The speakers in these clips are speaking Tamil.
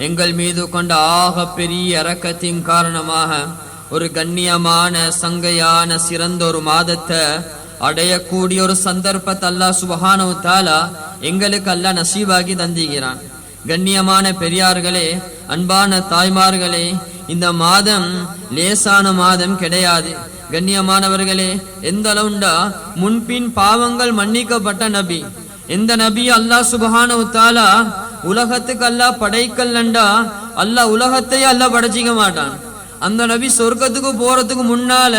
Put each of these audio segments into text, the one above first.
எங்கள் மீது கொண்ட ஆக பெரிய இரக்கத்தின் காரணமாக ஒரு கண்ணியமான சங்கையான சிறந்த ஒரு மாதத்தை அடையக்கூடிய ஒரு சந்தர்ப்பத்தை அல்லாஹ் சுப்ஹானஹு வ தஆலா எங்களுக்கு அல்லாஹ் நசீபாகி தந்திக்கிறான். கண்ணியமான பெரியார்களே, அன்பான தாய்மார்களே, இந்த மாதம் லேசான மாதம் கிடையாது. கண்ணியமானவர்களே, எந்த அளவுண்டா முன்பின் பாவங்கள் மன்னிக்கப்பட்ட நபி. எந்த நபி அல்லாஹ் சுப்ஹானஹு வ தஆலா உலகத்துக்கு அல்லாஹ் படைக்கல்லண்டா அல்லாஹ் உலகத்தையே அல்லாஹ் படைச்சிக்க மாட்டான். அந்த நபி சொர்க்கத்துக்கு போறதுக்கு முன்னால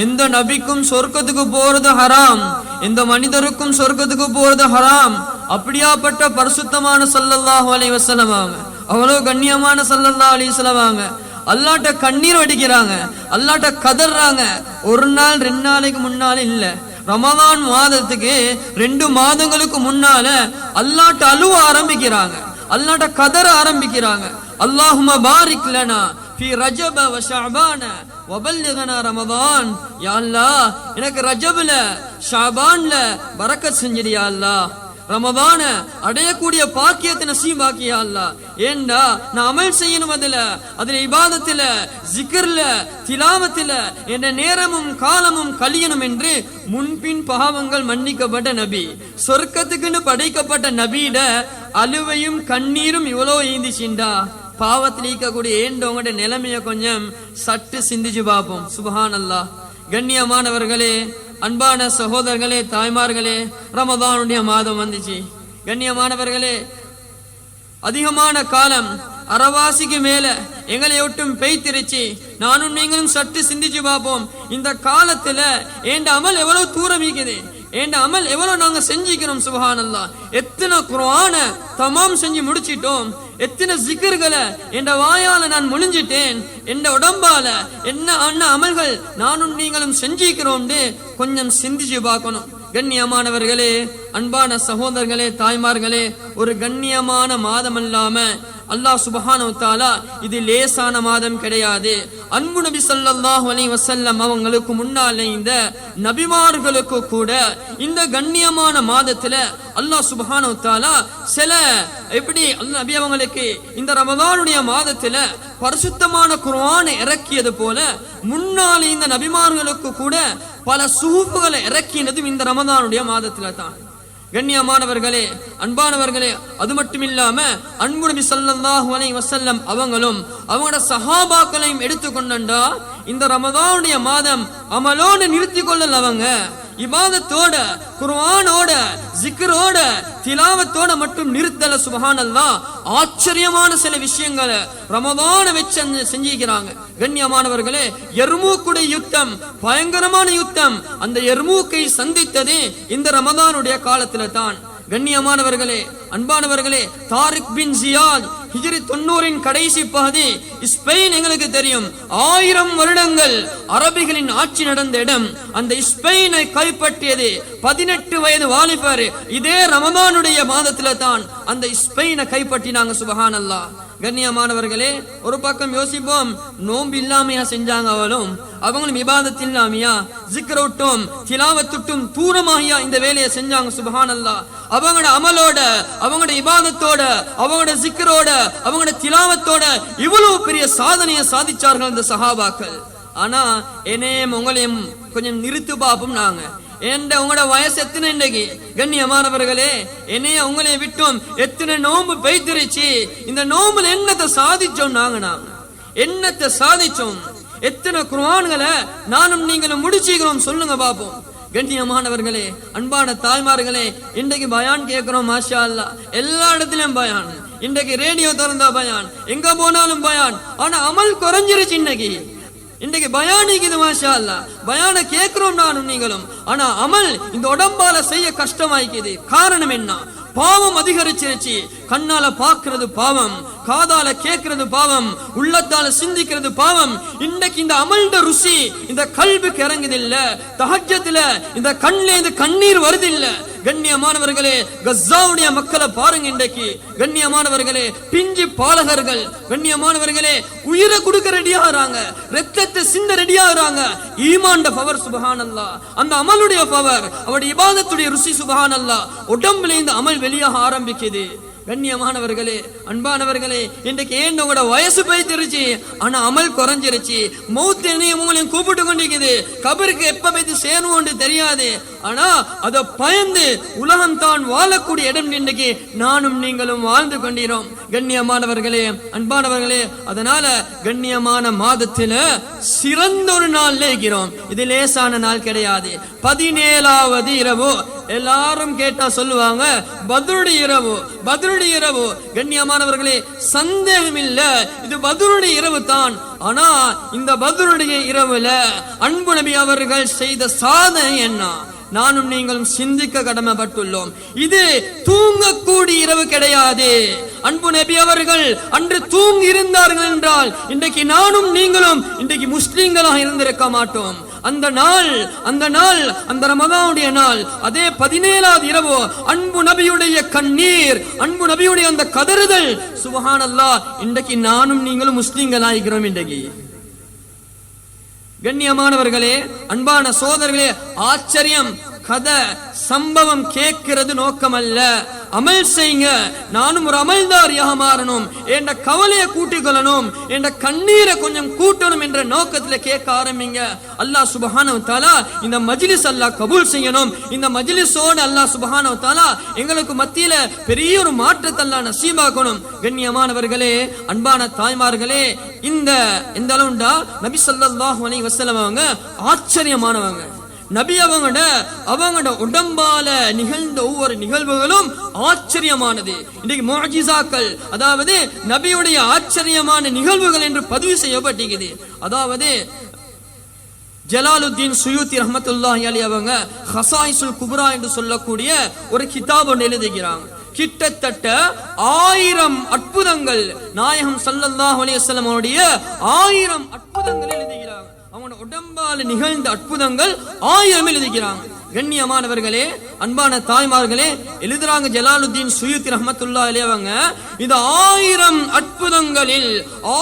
எந்த நபிக்கும் சொர்க்கத்துக்கு போறது ஹராம், எந்த மனிதருக்கும் சொர்க்கத்துக்கு போறது ஹராம். அப்படியாப்பட்ட பரிசுத்தமான ஸல்லல்லாஹு அலைஹி வஸல்லம் அவங்க, அவ்வளவு கண்ணியமான ஸல்லல்லாஹு அலைஹி வஸல்லம் அவங்க அல்லாஹ்ட்ட கண்ணீர் வடிக்கிறாங்க, அல்லாஹ்ட்ட கதறாங்க. ஒரு நாள் 2 நாளைக்கு முன்னால இல்ல, ரமதான் மாதத்துக்கு 2 மாதங்களுக்கு முன்னால அல்லாஹ்ட்ட அழுவ ஆரம்பிக்கிறாங்க, அல்லாஹ்ட்ட கதற ஆரம்பிக்கிறாங்க. அல்லாஹும்ம பாரிக் லனா ஃபீ ரஜப வ ஷஅபான வ பல்லிகனா ரமதான். யா அல்லாஹ், எனக்கு ரஜப்ல ஷஅபான்ல பரக்கத் செஞ்சிடு யா அல்லாஹ், ரமதான அடையக்கூடிய பாக்கியத்தை நசீபாக்கியா அல்லாஹ். ஏண்டா நான் அமல் செய்யணும், அதுல இபாதத்துல ஜிக்ர்ல திலாவத்துல என்ற நேரமும் காலமும் கழியணும் என்று முன்பின் பாவங்கள் மன்னிக்கப்பட்ட நபி, சொர்க்கத்துக்குன்னு படைக்கப்பட்ட நபியிட அழுவையும் கண்ணீரும் இவ்வளோ ஈந்திச்சுண்டா பாவத்தில் ஈக்கக்கூடிய ஏண்டவங்கட நிலைமைய கொஞ்சம் சட்டு சிந்திச்சு பார்ப்போம். சுப்ஹானல்லாஹ். கண்ணியமானவர்களே, அன்பான சகோதரர்களே, தாய்மார்களே, ரமதானுடைய மாதம் வந்துச்சு. கண்ணியமானவர்களே, அதிகமான காலம் அரவாசிக்கு மேல எங்களை ஒட்டும் பெய்திருச்சு. நானும் நீங்களும் சற்று சிந்திச்சு பார்ப்போம். இந்த காலத்துல ஏண்ட அமல் எவ்வளவு தூரம் இருக்குது, ஏண்ட அமல் எவ்வளவு நாங்க செஞ்சிக்கிறோம். சுப்ஹானல்லாஹ். எத்தனை குர்ஆன தமாம் செஞ்சு முடிச்சிட்டோம், எத்தனை ஜிக்ர்களை என்ற வாயால நான் முழிஞ்சிட்டேன், என்ற உடம்பால என்ன அமல்கள் நானும் நீங்களும் செஞ்சிக்கிறோம் கொஞ்சம் சிந்திச்சு பார்க்கணும். கண்ணியமானவர்களே, அன்பான சகோதரர்களே, தாய்மார்களே, ஒரு கண்ணியமான மாதம் அல்லாம அல்லாஹ் சுப்ஹானஹு வ தஆலா இது லேசான மாதம் கிடையாது. அன்பு நபி ஸல்லல்லாஹு அலைஹி வஸல்லம் அவங்களுக்கு முன்னால இந்த நபிமார்களுக்கு கூட இந்த கண்ணியமான மாதத்துல அல்லாஹ் சுப்ஹானஹு வ தஆலா சில எப்படி அல்லாஹ் நபி அவங்களுக்கு இந்த ரமதானுடைய மாதத்துல பரிசுத்தமான குர்ஆனை இறக்கியது போல முன்னால இந்த நபிமார்களுக்கு கூட பல சுஹூஃப்களை இறக்கினதும் இந்த ரமதானுடைய மாதத்துல தான். கண்ணியமானவர்களே, அன்பானவர்களே, அது மட்டும் இல்லாம அன்பு நபி ஸல்லல்லாஹு அலைஹி வஸல்லம் அவங்களும் அவங்களோட சஹாபாக்களையும் எடுத்துக்கொண்டா இந்த ரமதானுடைய மாதம் அமலோடு நிறுத்தி கொள்ளல. அவங்க இபாதத்தோட குர்ஆனோட ஜிக்ரோட திலாவத்தோட மட்டும் நிறுத்தல. சுப்ஹானல்லாஹ். ஆச்சரியமான சில விஷயங்களை ரமதான வச்சு செஞ்சிக்கிறாங்க. கண்ணியமானவர்களே, யர்மூக்குடைய யுத்தம் பயங்கரமான யுத்தம். அந்த யர்மூக்கை சந்தித்தது இந்த ரமதானுடைய காலத்துல தான். கண்ணியமானவர்களே, அன்பானவர்களே, தாரிக் பின் ஜியாத் ஹிஜ்ரி 90 கடைசி பகுதி ஸ்பெயின் எங்களுக்கு தெரியும். 1000 வருடங்கள் அரபிகளின் ஆட்சி நடந்த இடம். அந்த ஸ்பெயினை கைப்பற்றியது 18 வயது வாலிபர் இதே ரமதானுடைய மாதத்துல தான் அந்த ஸ்பெயினை கைப்பற்றினாங்க. சுப்ஹானல்லாஹ். கண்ணியமானவர்களே, ஒரு பக்கம் யோசிப்போம், நோன்பு இல்லாமையா செஞ்சாங்க அவங்களும் இபாதத் இல்லாமையா ஜிக்ரோட்டும் திலாவத்துட்டும் தூரமாகியா இந்த வேலையை செஞ்சாங்க. சுப்ஹானல்லாஹ். அவங்களோட அமலோட அவங்களோட இபாதத்தோட அவங்களோட ஜிக்ரோட அவங்களோட திலாவத்தோட இவ்வளவு பெரிய சாதனையை சாதிச்சார்கள் இந்த சஹாபாக்கள். ஆனா என்னையும் உங்களையும் கொஞ்சம் நிறுத்து பார்ப்போம். நாங்க உங்களோட வயசு எத்தனை இன்றைக்கு? கண்ணியமானவர்களே, என்னைய உங்களை விட்டோம் எத்தனை நோன்பு பெய்திருச்சு. இந்த நோம்புல என்னத்தை சாதிச்சோம்? நாங்க என்னத்தை சாதிச்சோம்? எத்தனை குர்ஆன்களை நானும் நீங்களும் முடிச்சுக்கிறோம்? சொல்லுங்க பாப்போம். கண்ணியமானவர்களே, அன்பான தாய்மார்களே, இன்றைக்கு பயான் கேட்கிறோம். மாஷா அல்லாஹ். எல்லா இடத்திலும் பயான். இன்றைக்கு ரேடியோ திறந்தா பயான், எங்க போனாலும் பயான். ஆனா அமல் குறைஞ்சிருச்சு. இன்றைக்கு பயானிக்குது. மாஷா அல்லாஹ். பயான கேட்கிறோம் நானும் நீங்களும். ஆனா அமல் இந்த உடம்பால செய்ய கஷ்டமாய்க்குது. காரணம் என்ன? பாவம் அதிகரிச்சிருச்சு. கண்ணால பாக்குறது பாவம், காதால கேட்கிறது பாவம், உள்ளத்தால சிந்திக்கிறது பாவம். இன்னைக்கு இந்த அமல்ட ருசி இந்த கல்விக்கு இறங்குது இல்ல. தஹஜ்ஜுல இந்த கண்ணில இந்த கண்ணீர் வருது இல்ல. கண்ணியமானவர்களே, கஸாவுடைய மக்களை பாருங்க. இன்றைக்கு கண்ணியமானவர்களே, பிஞ்சு பாலகர்கள் கண்ணியமானவர்களே உயிரை கொடுக்க ரெடியாகிறாங்க, ரத்தத்தை சிந்த ரெடியாகிறாங்க. ஈமான்ட பவர். சுப்ஹானல்லாஹ். அந்த அமலுடைய பவர், அவருடைய இபாதத்துடைய ருசி. சுப்ஹானல்லாஹ். உடம்புல இந்த அமல் வெளியாக ஆரம்பிக்குது. கண்ணியமானவர்களே, அன்பானவர்களே, இன்றைக்கு ஏன் உங்களோட வயசு போய்த்திருச்சு, ஆனா அமல் குறைஞ்சிருச்சு. மௌத் என்னையும் உங்களையும் கூப்பிட்டு கொண்டிருக்குது. கபருக்கு எப்ப போய் சேருவோம் தெரியாது. ஆனா அதை பயந்து உலகம் தான் வாழக்கூடிய இடம் இன்றைக்கு நானும் நீங்களும் வாழ்ந்து கொண்டிருக்கிறோம். கண்ணியமானவர்களே, அன்பானவர்களே, அதனால கண்ணியமான மாதத்துல சிறந்த ஒரு நாள் இருக்கிறோம். இது லேசான நாள் கிடையாது. 17வது இரவு. எல்லாரும் கேட்டா சொல்லுவாங்க பத்ருடைய இரவு, பத்ருடைய இரவு. கண்ணியமானவர்களே, சந்தேகம் இல்ல, இது பத்ருடைய இரவு தான். ஆனா இந்த பத்ருடைய இரவுல அன்பு நபி அவர்கள் செய்த சாதனை என்ன, நானும் நீங்களும் சிந்திக்க கடமைப்பட்டுள்ளோம். இது தூங்கக்கூடிய இரவு கிடையாது. அன்பு நபி அவர்கள் அன்று தூங்கி இருந்தார்கள் என்றால் இன்றைக்கு நானும் நீங்களும் இன்றைக்கு முஸ்லிம்களாக இருந்திருக்க மாட்டோம். அந்த நாள் அந்த ரமதானுடைய நாள், அதே 17வது இரவு, அன்பு நபியுடைய கண்ணீர், அன்பு நபியுடைய அந்த கதறுதல், சுப்ஹானல்லாஹ், இன்றைக்கு நானும் நீங்களும் முஸ்லிம்களாகிறோம். இன்றைக்கு கண்ணியமானவர்களே, அன்பான சோதரர்களே, ஆச்சரியம், கதை, சம்பவம் கேட்கிறது நோக்கம் அல்ல. அமல் செய்யுங்க. நானும் ஒரு அமல்தாரியாக மாறணும், என்ற கவலையை கூட்டிக் கொள்ளணும், என்ற கண்ணீரை கொஞ்சம் கூட்டணும் என்ற நோக்கத்தில் கேட்க ஆரம்பிங்க. அல்லாஹ் சுப்ஹானஹு வ தஆலா இந்த மஜ்லிஸ் அல்லாஹ் கபூல் செய்யணும். இந்த மஜ்லிஸோடு அல்லாஹ் சுப்ஹானஹு வ தஆலா எங்களுக்கு மத்தியில பெரிய ஒரு மாற்றத்தை அல்லாஹ் நசீபாக்கணும். கண்ணியமானவர்களே, அன்பான தாய்மார்களே, இந்த அளவுண்டா நபி ஸல்லல்லாஹு அலைஹி வஸல்லம் அவங்க ஆச்சரியமானவங்க. நபி அவங்களோட உடம்பால நிகழ்ந்த ஒவ்வொரு நிகழ்வுகளும் ஆச்சரியமானது. இன்னைக்கு முஅஜிசாக்கள், அதாவது நபியுடைய ஆச்சரியமான நிகழ்வுகள் என்று பதிவு செய்யப்பட்டிருக்குது. அதாவது ஜலாலுத்தீன் சுயூத்தி ரஹ்மத்துல்லாஹி அலைஹி அவங்க ஹஸாயிசுல் குப்ரா என்று சொல்லக்கூடிய ஒரு கிதாப் ஒன்று எழுதுகிறாங்க. கிட்டத்தட்ட 1000 அற்புதங்கள், நாயகம் ஸல்லல்லாஹு அலைஹி வஸல்லம் உடைய 1000 அற்புதங்கள் எழுதுகிறாங்க. அவங்க உடம்பால நிகழ்ந்த அற்புதங்கள் 1000 எழுதுகிறாங்க. கண்ணியமானவர்களே, அன்பான தாய்மார்களே, எழுதுறாங்க ஜலாலுத்தீன் சுயூத்தி ரஹ்மத்துல்லாஹி அலைஹி அவங்க, இந்த 1000 அற்புதங்களில்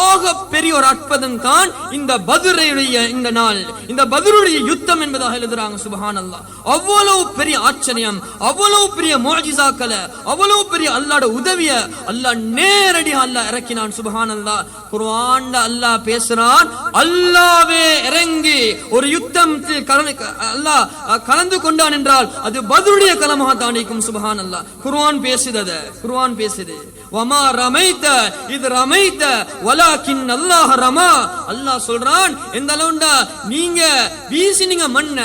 ஆக பெரிய ஒரு அற்புதம் தான் இந்த பத்ருடைய இந்த நாள், இந்த பத்ருடைய யுத்தம் என்பதாக எழுதுறாங்க. சுப்ஹானல்லாஹ், அவ்வளவு பெரிய ஆச்சரியம், அவ்வளவு பெரிய முஅஜிசாக்களை, அவ்வளவு பெரிய அல்லாஹ்வுடைய உதவியை அல்லாஹ் நேரடியாக அல்லாஹ் இறக்கினான். சுப்ஹானல்லாஹ், குர்ஆன்ல அல்லாஹ் பேசுறான், அல்லாஹ்வே இறங்கி ஒரு யுத்தத்தில் அல்லாஹ் கலந்து கொண்டான் என்றால் அது பத்ருடைய களமாக தானிக்கும். சுப்ஹானல்லாஹ், குர்ஆன் பேசுது, குர்ஆன் பேசுது. வமா ரமைத இது ரமைத வலாக்கின் அல்லாஹ் ரமா. அல்லாஹ் சொல்றான், எந்த அளவுண்டா நீங்க வீசினீங்க மண்ண,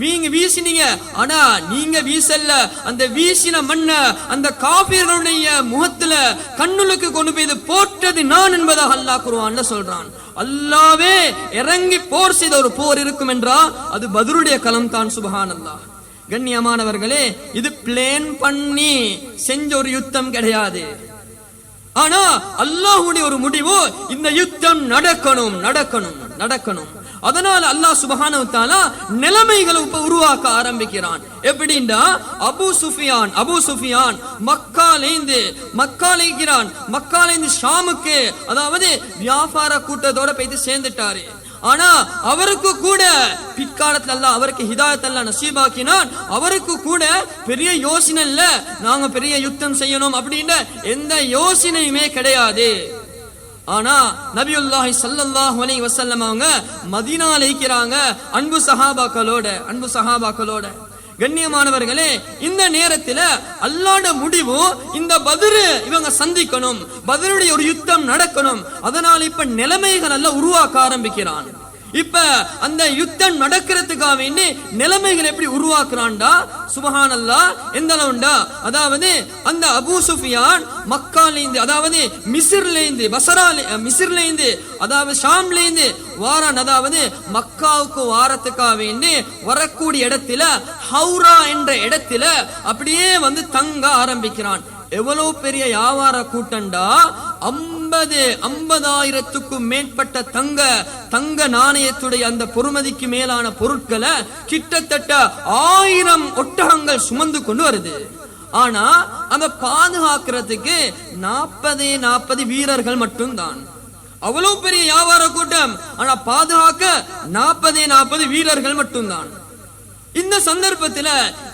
நீங்க வீசினீங்க, ஆனா நீங்க வீசல்ல, அந்த வீசின மண்ண அந்த காபிர்களுடைய முகத்துல கண்ணுலுக்கு கொண்டு போய் போட்டது நான் என்பதாக அல்லாஹ் குர்ஆன்ல சொல்றான். அல்லாஹ்வே இறங்கி போர் செய்த ஒரு போர் இருக்கும் என்றா அது பத்ருடைய களம் தான். சுப்ஹானல்லாஹ், கண்ணியமானவர்களே, இது பிளான் பண்ணி செஞ்ச ஒரு யுத்தம் கிடையாது. ஆனா அல்லாஹ்வுடைய ஒரு முடிவு, இந்த யுத்தம் நடக்கணும் நடக்கணும் நடக்கணும். அதனால அல்லாஹ் சுப்ஹானஹு வ தஆலா நிலைமைகளை உருவாக்க ஆரம்பிக்கிறான். எப்படின்னா, அபூ சுஃபியான் மக்காலேந்து ஷாமுக்கு, அதாவது வியாபார கூட்டத்தோட போய் சேர்ந்துட்டாரு. ஆனா அவருக்கு கூட பிற்காலத்துல அல்லாஹ் அவருக்கு ஹிதாயத் அல்லாஹ் நசீபாக்கினான். அவருக்கு கூட பெரிய யோசனை இல்ல, நாங்க பெரிய யுத்தம் செய்யணும் அப்படின்ற எந்த யோசனையுமே கிடையாது. ஆனா நபியுல்லாஹி ஸல்லல்லாஹு அலைஹி வஸல்லம் அவங்க மதீனால இருக்கிறாங்க அன்பு சஹாபாக்களோட. கண்ணியமானவர்களே, இந்த நேரத்துல அல்லாஹ்வுடைய முடிவு, இந்த பத்ர் இவங்க சந்திக்கணும், பத்ருடைய ஒரு யுத்தம் நடக்கணும். அதனால இப்ப நிலைமைகள் எல்லாம் உருவாக்க ஆரம்பிக்கிறான். இப்ப அந்த யுத்தம் நடக்கிறதுக்காக வேண்டி நிலைமைகள் எப்படி உருவாக்குறான்டா, சுப்ஹானல்லாஹ், எந்த அளவுண்டா, அதாவது அந்த அபூ சுஃபியான் மக்காலேந்து, அதாவது மிஸ்ர்லேந்து அதாவது ஷாம்லேந்து வாரான். அதாவது மக்காவுக்கு வாரத்துக்காக வேண்டி வரக்கூடிய இடத்துல ஹவுரா என்ற இடத்துல அப்படியே வந்து தங்க ஆரம்பிக்கிறான். எவ்வளவு பெரிய வியாபார கூட்டண்டா, 50,000க்கும் மேற்பட்ட தங்க நாணயத்துடைய அந்த பொறுமதிக்கு மேலான பொருட்களை கிட்டத்தட்ட 1000 ஒட்டகங்கள் சுமந்து கொண்டு வருது. ஆனா அந்த பாதுகாக்கிறதுக்கு 40 வீரர்கள் மட்டும்தான். அவ்வளவு பெரிய வியாபார கூட்டம், ஆனா பாதுகாக்க 40 வீரர்கள் மட்டும்தான். இந்த சந்தர்ப்பத்துல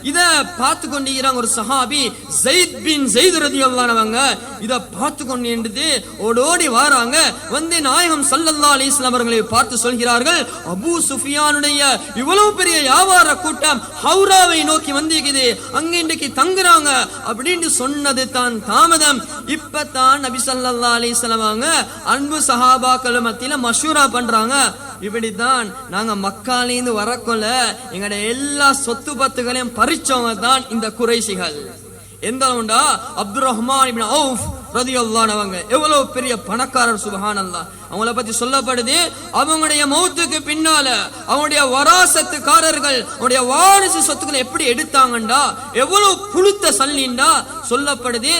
இத பார்த்து கொண்டிருக்கிறாங்க ஒரு சஹாபி ஸைத் பின் ஸைத் ரலியல்லாஹு அன்ஹு. இத பார்த்து கொண்டு ஓடோடி வராங்க. வந்து நாயகம் ஸல்லல்லாஹு அலைஹி வஸல்லம் அவர்களை பார்த்து சொல்கிறார்கள், அபூ சுஃபியானுடைய இவ்வளவு பெரிய வியாபார கூட்டம் ஹௌராவை நோக்கி வந்திருக்குது, அங்க இன்றைக்கு தங்குறாங்க அப்படின்னு சொன்னது தான் தாமதம். இப்பதான் நபி ஸல்லல்லாஹு அலைஹி வஸல்லம் அவங்க அன்பு சஹாபாக்கள் மத்தியில மஷூரா பண்றாங்க. இப்படித்தான் நாங்க மக்காலேந்து வரக்கொள்ள எங்கட எல்லா சொத்து பத்துகளையும் பறிச்சவங்க தான் இந்த குறைஷிகள். எந்த அப்துர் ரஹ்மான் இப்னு அவுஃப் ரலியல்லாஹு அன்ஹு எவ்வளவு பெரிய பணக்காரர், சுப்ஹானல்லாஹ். அவங்கள பத்தி சொல்லப்படுது, அவங்களுடைய மௌத்துக்கு பின்னால அவங்களுடைய வராசத்துக்காரர்கள் அவங்களுடைய வாரிசு சொத்துக்களை எப்படி எடுத்தாங்கண்டா, எவ்வளவு புழுத்த சல்லிண்டா சொல்லப்படுது.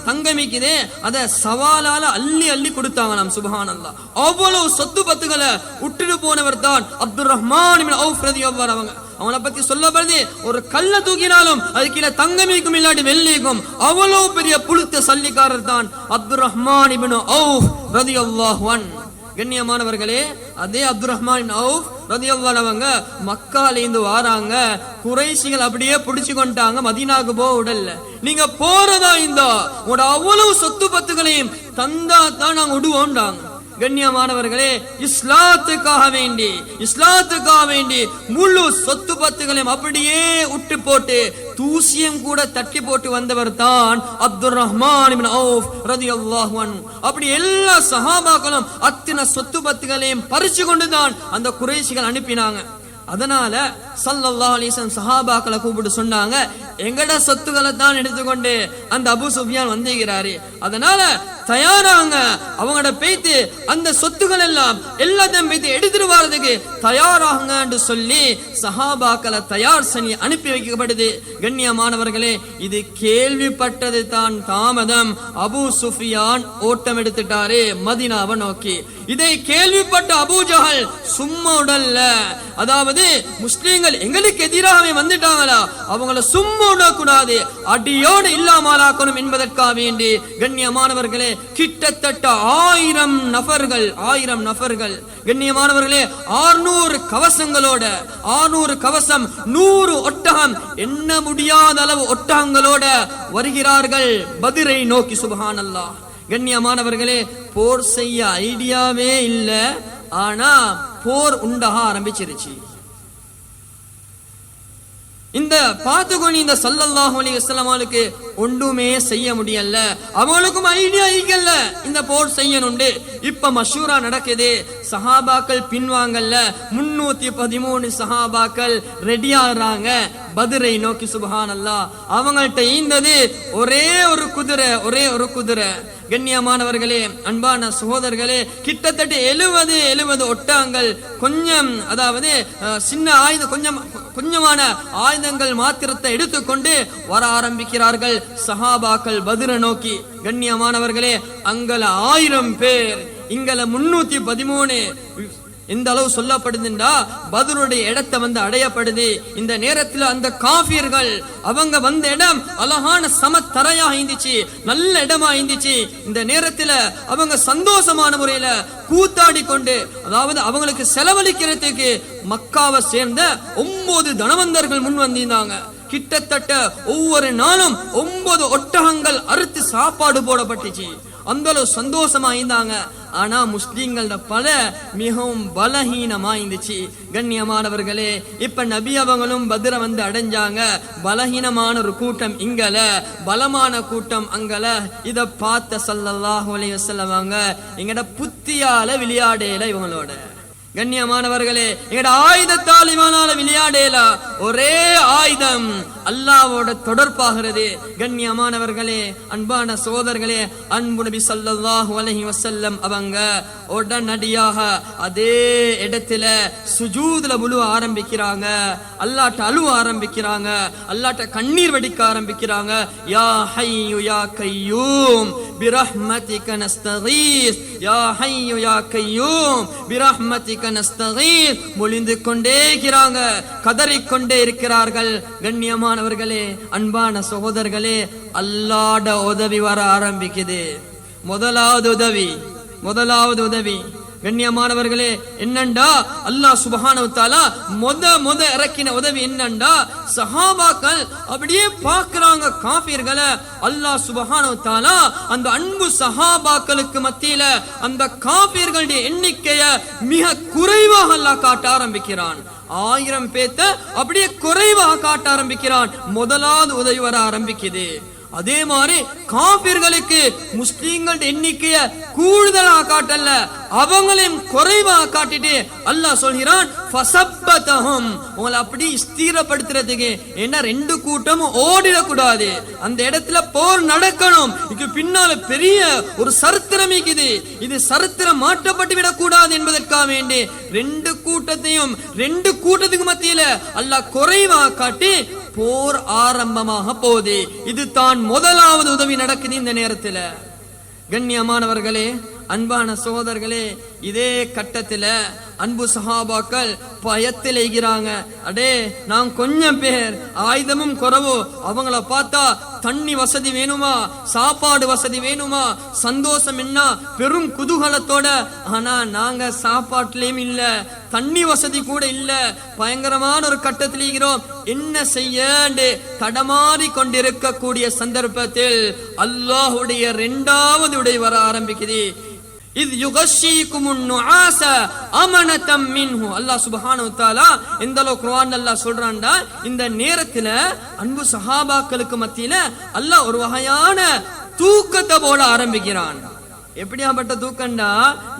தங்கமிக்குதே அத சவாலால அள்ளி அள்ளி கொடுத்தாங்களாம், சுப்ஹானல்லாஹ். அவ்வளவு சொத்து பத்துகளை விட்டுட்டு போனவர் தான் அப்துர் ரஹ்மான் இப்னு அவுஃப் ரலியல்லாஹு அன்ஹு. அவனை பத்தி சொல்லப்படுது, ஒரு கல்ல தூக்கினாலும் அது கீழே தங்கமிக்கும் இல்லாட்டி வெள்ளிக்கும் அவ்வளவு பெரிய புழுத்த சல்லிக்காரர் தான் அப்துர் ரஹ்மான் இப்னு அவுஃப் ரலியல்லாஹு அன்ஹு. கண்ணியமானவர்களே, அதே அப்துர் ரஹ்மான் இப்னு அவுஃப் ரலியல்லாஹு அன்ஹு மக்காலேந்து வாராங்க. குறைஷிகள் அப்படியே பிடிச்சு கொண்டாங்க, மதீனாவுக்கு போக விடல. நீங்க போறதா இருந்தா உங்களோட அவ்வளவு சொத்து பத்துகளையும் தந்தா தான் நாங்க விடுவோம்டாங்க. கண்ணியமானவர்களே, இஸ்லாத்துக்காக வேண்டி முழு சொத்து பத்துகளையும் அப்படியே விட்டு போட்டு தூசியம் கூட தட்டி போட்டு வந்தவர் தான் அப்துர் ரஹ்மான் இப்னு அவுஃப் ரலியல்லாஹு அன்ஹு. அப்படி எல்லா சஹாபாக்களும் அத்தனை சொத்து பத்துகளையும் பறிச்சு கொண்டுதான் அந்த குறைஷிகள் அனுப்பினாங்க. அதனால ஸல்லல்லாஹு அலைஹி வஸல்லம் சஹாபாக்களை கூப்பிட்டு சொன்னாங்க, எங்கட சொத்துக்களை தான் எடுத்துக்கொண்டு அந்த அபூ சுஃபியான் வந்திருக்கிறாரு, அதனால தயாராங்க, அவங்களோட பேய்த்து அந்த சொத்துக்கள் எல்லாம் எல்லாத்தையும் பேய்த்து எடுத்துட்டு வர்றதுக்கு தயாராகுங்க என்று சொல்லி சஹாபாக்களை தயார் பண்ணி அனுப்பி வைக்கப்படுது. கண்ணியமானவர்களே, இது கேள்விப்பட்டது தான் தாமதம். அபூ சுஃபியான் ஓட்டம் எடுத்துட்டாரு மதீனாவை நோக்கி. இதை கேள்விப்பட்ட அபூ ஜஹல் சும்மா உடல்ல, அதாவது முஸ்லிம்கள் எங்களுக்கு எதிராக வந்துட்டாங்களா, அவங்கள சும்மா விடக்கூடாது, அடியோடு இல்லாமலாக்கணும் என்பதற்காக வேண்டி கண்ணியமானவர்களே கிட்டத்தட்ட 1000 நபர்கள் கண்ணியமானவர்களே 600 கவசங்களோட 600 கவசம் 100 ஒட்டகம் எண்ண முடியாத அளவு ஒட்டகங்களோட வருகிறார்கள் பத்ரை நோக்கி. சுப்ஹானல்லாஹ். கண்ணியமானவர்களே, போர் செய்ய ஐடியாவே இல்ல, ஆனா போர் உண்டாக ஆரம்பிச்சிருச்சு. இந்த பாத்துக்கொண்டு இந்த ஸல்லல்லாஹு அலைஹி வஸல்லம் அவங்களுக்கு ஒன்றுமே செய்ய முடியல, அவங்களுக்கும் ஐடியா இல்ல இந்த போர் செய்யணும்னு. இப்ப மஷூரா நடக்குது, சஹாபாக்கள் பின்வாங்கல்ல, 313 சஹாபாக்கள் ரெடி ஆகுறாங்க பத்ரை நோக்கி. சுப்ஹானல்லாஹ். அவங்கள்ட்ட ஈந்தது ஒரே ஒரு குதிரை. கண்ணியமானவர்களே, அன்பான சகோதரர்களே, கிட்டத்தட்ட 70 ஒட்டகங்கள், கொஞ்சம் அதாவது சின்ன ஆயுதம், கொஞ்சமான ஆயுதங்கள் மாத்திரத்தை எடுத்துக்கொண்டு வர ஆரம்பிக்கிறார்கள் சஹாபாக்கள் பத்ரை நோக்கி. கண்ணியமானவர்களே, அங்கல 1000 பேர், இங்கல 313. இந்த அளவு சொல்லப்படுதுண்டா பத்ருடைய இடத்தை வந்து அடையப்படுது. இந்த நேரத்தில் அந்த காஃபிர்கள் அவங்க வந்த இடம் அழகான சமத்தரையா இருந்துச்சு, நல்ல இடமா இருந்துச்சு. இந்த நேரத்தில் அவங்க சந்தோஷமான முறையில கூத்தாடி கொண்டு, அதாவது அவங்களுக்கு செலவழிக்கிறதுக்கு மக்காவை சேர்ந்த 9 தனவந்தர்கள் முன் வந்திருந்தாங்க. கிட்டத்தட்ட ஒவ்வொரு நாளும் 9 ஒட்டகங்கள் அறுத்து சாப்பாடு போடப்பட்டுச்சு. அந்த சந்தோஷமா இருந்தாங்க. ஆனா முஸ்லிம்கள பல மிகவும் பலஹீனமா இருந்துச்சு. கண்ணியமானவர்களே, இப்ப நபி அவங்களும் பத்ரை வந்து அடைஞ்சாங்க. பலஹீனமான ஒரு கூட்டம் இங்கல, பலமான கூட்டம் அங்கல. இத பார்த்த ஸல்லல்லாஹு அலைஹி வஸல்லம் அவங்க எங்கட புத்தியால விளையாடல இவங்களோட. கண்ணியமானவர்களே, எங்கட ஆயுதத்தால் இவனால விளையாடல. ஒரே ஆயுதம் அல்லாஹ்வோட தொடர்பாகிறது. கண்ணியமானவர்களே, அன்பான சகோதரர்களே, அன்பு நபி ஸல்லல்லாஹு அலைஹி வஸல்லம் அவங்க உடனடியாக அதே இடத்துல சுஜூதுல விழுவ ஆரம்பிக்கிறாங்க, அல்லாஹ்ட்ட அழுவ ஆரம்பிக்கிறாங்க, அல்லாஹ்ட்ட கண்ணீர் வடிக்க ஆரம்பிக்கிறாங்க. யா ஹய்யு யா கய்யூம் பிரஹ்மதிக நஸ்தகீஸ், யா ஹய்யு யா கய்யூம் பிரஹ்மதிக நஸ்தகீஸ். மொழிந்து கொண்டே இருக்கிறாங்க, கதறிக்கொண்டே இருக்கிறார்கள். கண்ணியமானவர்களே, அன்பான சகோதரர்களே, அல்லாஹ்ட உதவி வர ஆரம்பிக்குது. முதலாவது உதவி கண்ணியமானவர்களே, என்னண்டா அல்லாஹ் சுப்ஹானஹு வ தஆலா முத இறக்கின உதவி என்னண்டா, சஹாபாக்கள் அப்படியே பார்க்கறாங்க காஃபிர்களை. அல்லாஹ் சுப்ஹானஹு வ தஆலா அந்த அன்பு சஹாபாக்களுக்கு மத்தியில அந்த காஃபிர்களுடைய எண்ணிக்கையை மிக குறைவாக அல்லாஹ் காட்ட ஆரம்பிக்கிறான். 1000 பேத்த அப்படியே குறைவாக காட்ட ஆரம்பிக்கிறான். முதலாவது உதவி வர ஆரம்பிக்குது. அதே மாதிரி காபிர்களுக்கு முஸ்லிம்கள் எண்ணிக்கைய கூடுதலாக காட்டல, அவங்களையும் குறைவாக காட்டிட்டு அல்லாஹ் சொல்கிறான் ஃபஸப்பதஹும், உங்களை அப்படி ஸ்திரப்படுத்துறதுக்கு. ஏன்னா 2 கூட்டமும் ஓடிடக்கூடாது, அந்த இடத்துல போர் நடக்கணும். இதுக்கு பின்னால பெரிய ஒரு சரித்திரம் இருக்குது, இது சரித்திரம் மாற்றப்பட்டு விடக்கூடாது என்பதற்காக வேண்டி 2 கூட்டத்தையும் 2 கூட்டத்துக்கு மத்தியில அல்லாஹ் குறைவாக காட்டி போர் ஆரம்பமாக போகுது. இது தான் முதலாவது உதவி நடக்குது இந்த நேரத்தில். கண்ணியமானவர்களே, அன்பான சகோதரர்களே, இதே கட்டத்துல அன்பு சஹாபாக்கள் பயத்தில் எய்கிறாங்க. அடே நான் கொஞ்சம் பேர், ஆயுதமும் குறவு, அவங்கள பார்த்தா தண்ணி வசதி வேணுமா, சாப்பாடு வசதி வேணுமா, சந்தோஷம் என்ன பெரும் குதூகலத்தோட. ஆனா நாங்க சாப்பாட்டுலயும் இல்ல, தண்ணி வசதி கூட இல்ல, பயங்கரமான ஒரு கட்டத்தில் இருக்கிறோம், என்ன செய்ய தடமாறி கொண்டிருக்கக்கூடிய சந்தர்ப்பத்தில் அல்லாஹ்வுடைய 2வது உடை வர ஆரம்பிக்குது. இது யுகஷீகுமுன் நுஆஸ அமனதம் மின்ஹு. அல்லாஹ் சுப்ஹானஹு வ தஆலா இந்த குர்ஆன் அல்லாஹ் சொல்றான்டா, இந்த நேரத்துல அன்பு சஹாபாக்களுக்கு மத்தியில அல்லாஹ் ஒரு வகையான தூக்கத்தை போட ஆரம்பிக்கிறான். எப்படியாப்பட்ட தூக்கண்டா,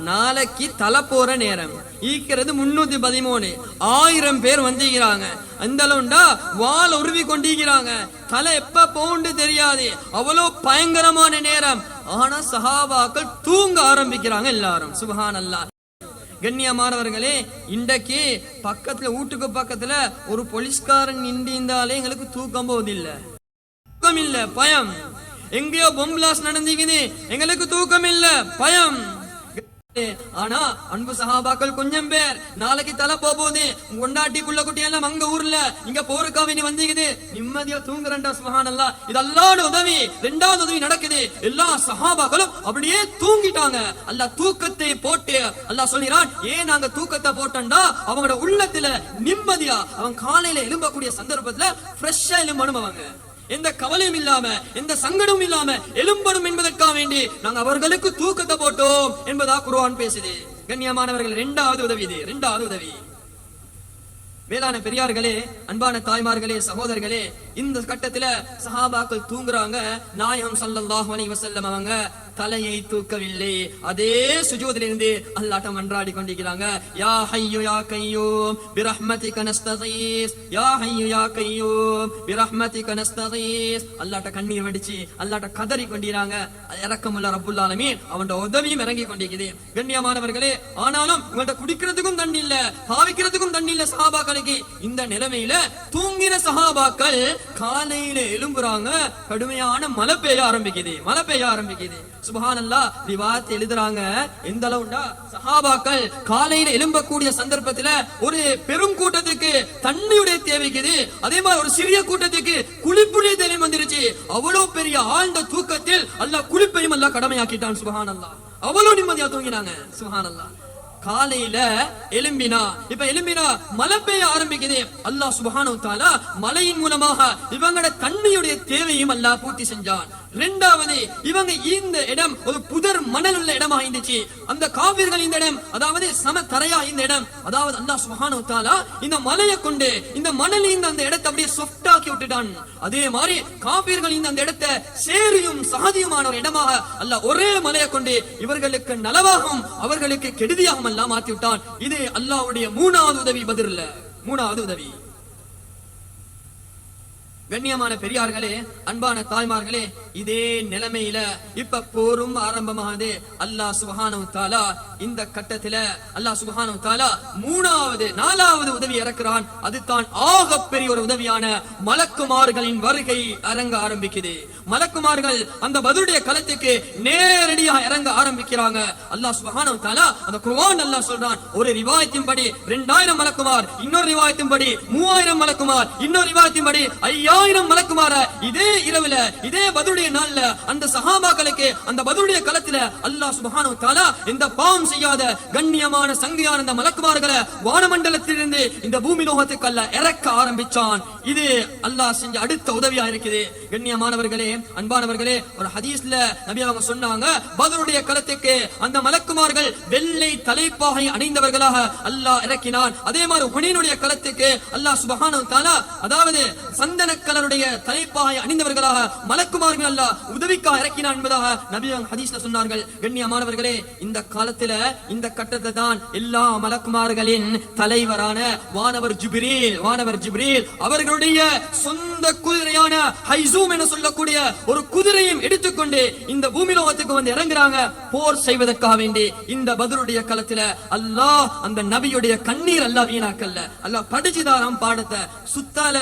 நாளைக்கு தலை போற நேரம் ஈக்கிறது 313, 1000 பேர் வந்திருக்கிறாங்க. அந்த அளவுண்டா வால் உருவி கொண்டிருக்கிறாங்க, தலை எப்ப போண்டு தெரியாது, அவ்வளவு பயங்கரமான நேரம். ஆனா சஹாபாக்கள் தூங்க ஆரம்பிக்கிறாங்க எல்லாரும். சுப்ஹானல்லாஹ். கண்ணியமானவர்களே, இன்றைக்கு பக்கத்துல வீட்டுக்கு பக்கத்துல ஒரு போலீஸ்காரன் நின்றிருந்தாலே எங்களுக்கு தூக்கம் போவதில்லை, தூக்கம் இல்ல, பயம். எங்கேயோ பொம்பிளாஸ் நடந்தீங்கன்னு எங்களுக்கு தூக்கம் இல்ல, பயம். ஆனா அன்பு சஹாபாக்கள் கொஞ்சம் பேர், நாளைக்கு தலை போகுது, கொண்டாட்டி புள்ள குட்டி எல்லாம் அங்க ஊர்ல இங்க போருக்காக நீ வந்தீங்க, நிம்மதியா தூங்குறா. சுப்ஹானல்லாஹ். இது அல்லாஹ்வுடைய உதவி. 2வது உதவி நடக்குது. எல்லா சஹாபாக்களும் அப்படியே தூங்கிட்டாங்க. அல்லாஹ் தூக்கத்தை போட்டு அல்லாஹ் சொல்கிறான், ஏன் நாங்க தூக்கத்தை போட்டோம்டா அவங்களோட உள்ளத்துல நிம்மதியா, அவன் காலையில எழும்பக்கூடிய சந்தர்ப்பத்துல ஃப்ரெஷ்ஷா எழும்பணுவாங்க, எந்த கவலையும் இல்லாம எந்த சங்கடமும் இல்லாம எழும்படும் என்பதற்காக வேண்டி நாங்க அவர்களுக்கு தூக்கத்தை போட்டோம் என்பதா குர்ஆன் பேசுது. கண்ணியமானவர்கள், 2வது உதவி இது, 2வது உதவி. வேளாண் பெரியார்களே, அன்பான தாய்மார்களே, சகோதரர்களே, இந்த கட்டத்துல சஹாபாக்கள் தூங்குறாங்க. நாயகம் ஸல்லல்லாஹு அலைஹி வஸல்லம் அவங்க தலையை தூக்கவில்லை, அதே சுஜூதிலிருந்து அல்லாஹ்ட்ட மன்றாடி கொண்டிருக்கிறாங்க. யா ஹய்யு யா கய்யூம் பிரஹ்மதிக நஸ்தகீஸ், யா ஹய்யு யா கய்யூம் பிரஹ்மதிக நஸ்தகீஸ். அல்லாஹ்ட்ட கண்ணீர் வடிச்சு அல்லாஹ்ட்ட கதறி கொண்டிருக்காங்க. இரக்கமுள்ள ரப்புல் ஆலமீன் அவனோட உதவியும் இறங்கி கொண்டிருக்குது. கண்ணியமானவர்களே, ஆனாலும் உங்கள்ட்ட குடிக்கிறதுக்கும் தண்ணி இல்ல, பாவிக்கிறதுக்கும் தண்ணி இல்ல சஹாபாக்களுக்கு. இந்த நிலைமையில தூங்கின சஹாபாக்கள் காலையில எழும்புறாங்க. கடுமையான மழை பெய்ய ஆரம்பிக்குது, மழை பெய்ய ஆரம்பிக்குது. சுப்ஹானல்லாஹ். ரிவாயத் எழுதுறாங்க, எந்த அளவுண்டா சஹாபாக்கள் காலையில எழும்பக்கூடிய சந்தர்ப்பத்துல ஒரு பெரும் கூட்டத்துக்கு தண்ணியுடைய தேவைக்குது, அதே மாதிரி ஒரு சிறிய கூட்டத்துக்கு குளிப்புடைய தேவை வந்துருச்சு. அவ்வளவு பெரிய ஆழ்ந்த தூக்கத்தில் அல்லாஹ் குளிப்பையும் அல்லாஹ் கடமையாக்கிட்டான். சுப்ஹானல்லாஹ். அவ்வளவு நிம்மதியா தூங்கினாங்க. சுப்ஹானல்லாஹ். காலையில எலும்பினா, இப்ப எலும்பினா மழை பெய்ய ஆரம்பிக்குது. அல்லாஹ் சுப்ஹானஹு வ தஆலா மழையின் மூலமாக இவங்களோட தண்ணியுடைய தேவையும் அல்லாஹ் பூர்த்தி செஞ்சான். 2வது, இவங்க இந்த இடம் ஒரு புதர் மணல் உள்ள இடமா இருந்துச்சு. அந்த காபிர்கள் இந்த இடம், அதாவது சம தரையா இந்த இடம், அதாவது அல்லாஹ் சுப்ஹானஹு வ தஆலா இந்த மலையை கொண்டு இந்த மணல் இந்த அந்த இடத்தை அப்படியே சாஃப்ட் ஆக்கி விட்டுட்டான். அதே மாதிரி காபிர்கள் இந்த அந்த இடத்தை சேரியும் சகதியுமான ஒரு இடமாக அல்லாஹ் ஒரே மலையை கொண்டு இவர்களுக்கு நலவாகவும் அவர்களுக்கு கெடுதியாகவும் அல்லாஹ் மாத்தி விட்டான். இது அல்லாஹ்வுடைய 3வது உதவி. பத்ர்ல 3வது உதவி. கண்ணியமான பெரியார்களே, அன்பான தாய்மார்களே, இதே நிலைமையில இப்ப போரும் ஆரம்பமாகுது. அல்லாஹ் சுப்ஹானஹு வ தஆலா இந்த கட்டத்துல அல்லாஹ் சுப்ஹானஹு வ தஆலா 4வது உதவி இறக்குறான். அதுதான் ஆகப்பெரிய ஒரு உதவியான மலக்குமார்களின் வருகை இறங்க ஆரம்பிக்குது. மலக்குமார்கள் அந்த பத்ருடைய களத்துக்கு நேரடியாக இறங்க ஆரம்பிக்கிறாங்க. அல்லாஹ் சுப்ஹானஹு வ தஆலா அந்த குர்ஆன் அல்லாஹ் சொல்றான், ஒரு ரிவாயத்தின் படி 2000 மலக்குமார், இன்னொரு ரிவாயத்தின் படி 3000 மலக்குமார், இன்னொரு ரிவாயத்தின் படி 5000 மலக்குமார இதே இரவுல இதே பத்ருடைய நாள்ல அந்த சஹாபாக்களுக்கு அந்த பத்ருடைய களத்துல அல்லாஹ் சுப்ஹானஹு வ தஆலா இந்த பாவம் பாவமும் செய்யாத கண்ணியமான சங்கையான அந்த மலக்குமார்களை வானமண்டலத்திலிருந்து இந்த பூமி லோகத்துக்கு அல்லாஹ் இறக்க ஆரம்பிச்சான். இது அல்லாஹ் செஞ்ச அடுத்த உதவியா இருக்குது. கண்ணியமானவர்களே, அன்பானவர்களே, ஒரு ஹதீஸ்ல நபி அவங்க சொன்னாங்க, பத்ருடைய களத்துக்கு அந்த மலக்குமார்கள் வெள்ளை தலைப்பாகை அணிந்தவர்களாக அல்லாஹ் இறக்கினான். அதே மாதிரி ஹுனைனுடைய களத்துக்கு அல்லாஹ் சுப்ஹானஹு வ தஆலா அதாவது சந்தன கலருடைய தலைப்பாகை அணிந்தவர்களாக மலக்குமார்கள் அல்லாஹ் உதவிக்காக இறக்கினான் என்பதாக நபி அவங்க ஹதீஸ்ல சொன்னார்கள். கண்ணியமானவர்களே, இந்த காலத்துல இந்த கட்டத்தை தான் எல்லா மலக்குமார்களின் தலைவரான வானவர் ஜிப்ரீல் அவர்களுடைய சொந்த குதிரையான ஹைசூம் என சொல்லக்கூடிய ஒரு குதிரையும் எடுத்துக்கொண்டு இந்த பூமி லோகத்துக்கு வந்து இறங்குறாங்க போர் செய்வதற்காக வேண்டி. இந்த பத்ருடைய களத்துல அல்லாஹ் அந்த நபியுடைய கண்ணீர் அல்லாஹ் வீணாக்கல்ல, அல்லாஹ் படிச்சுதாராம் பாடத்தை. சுத்தால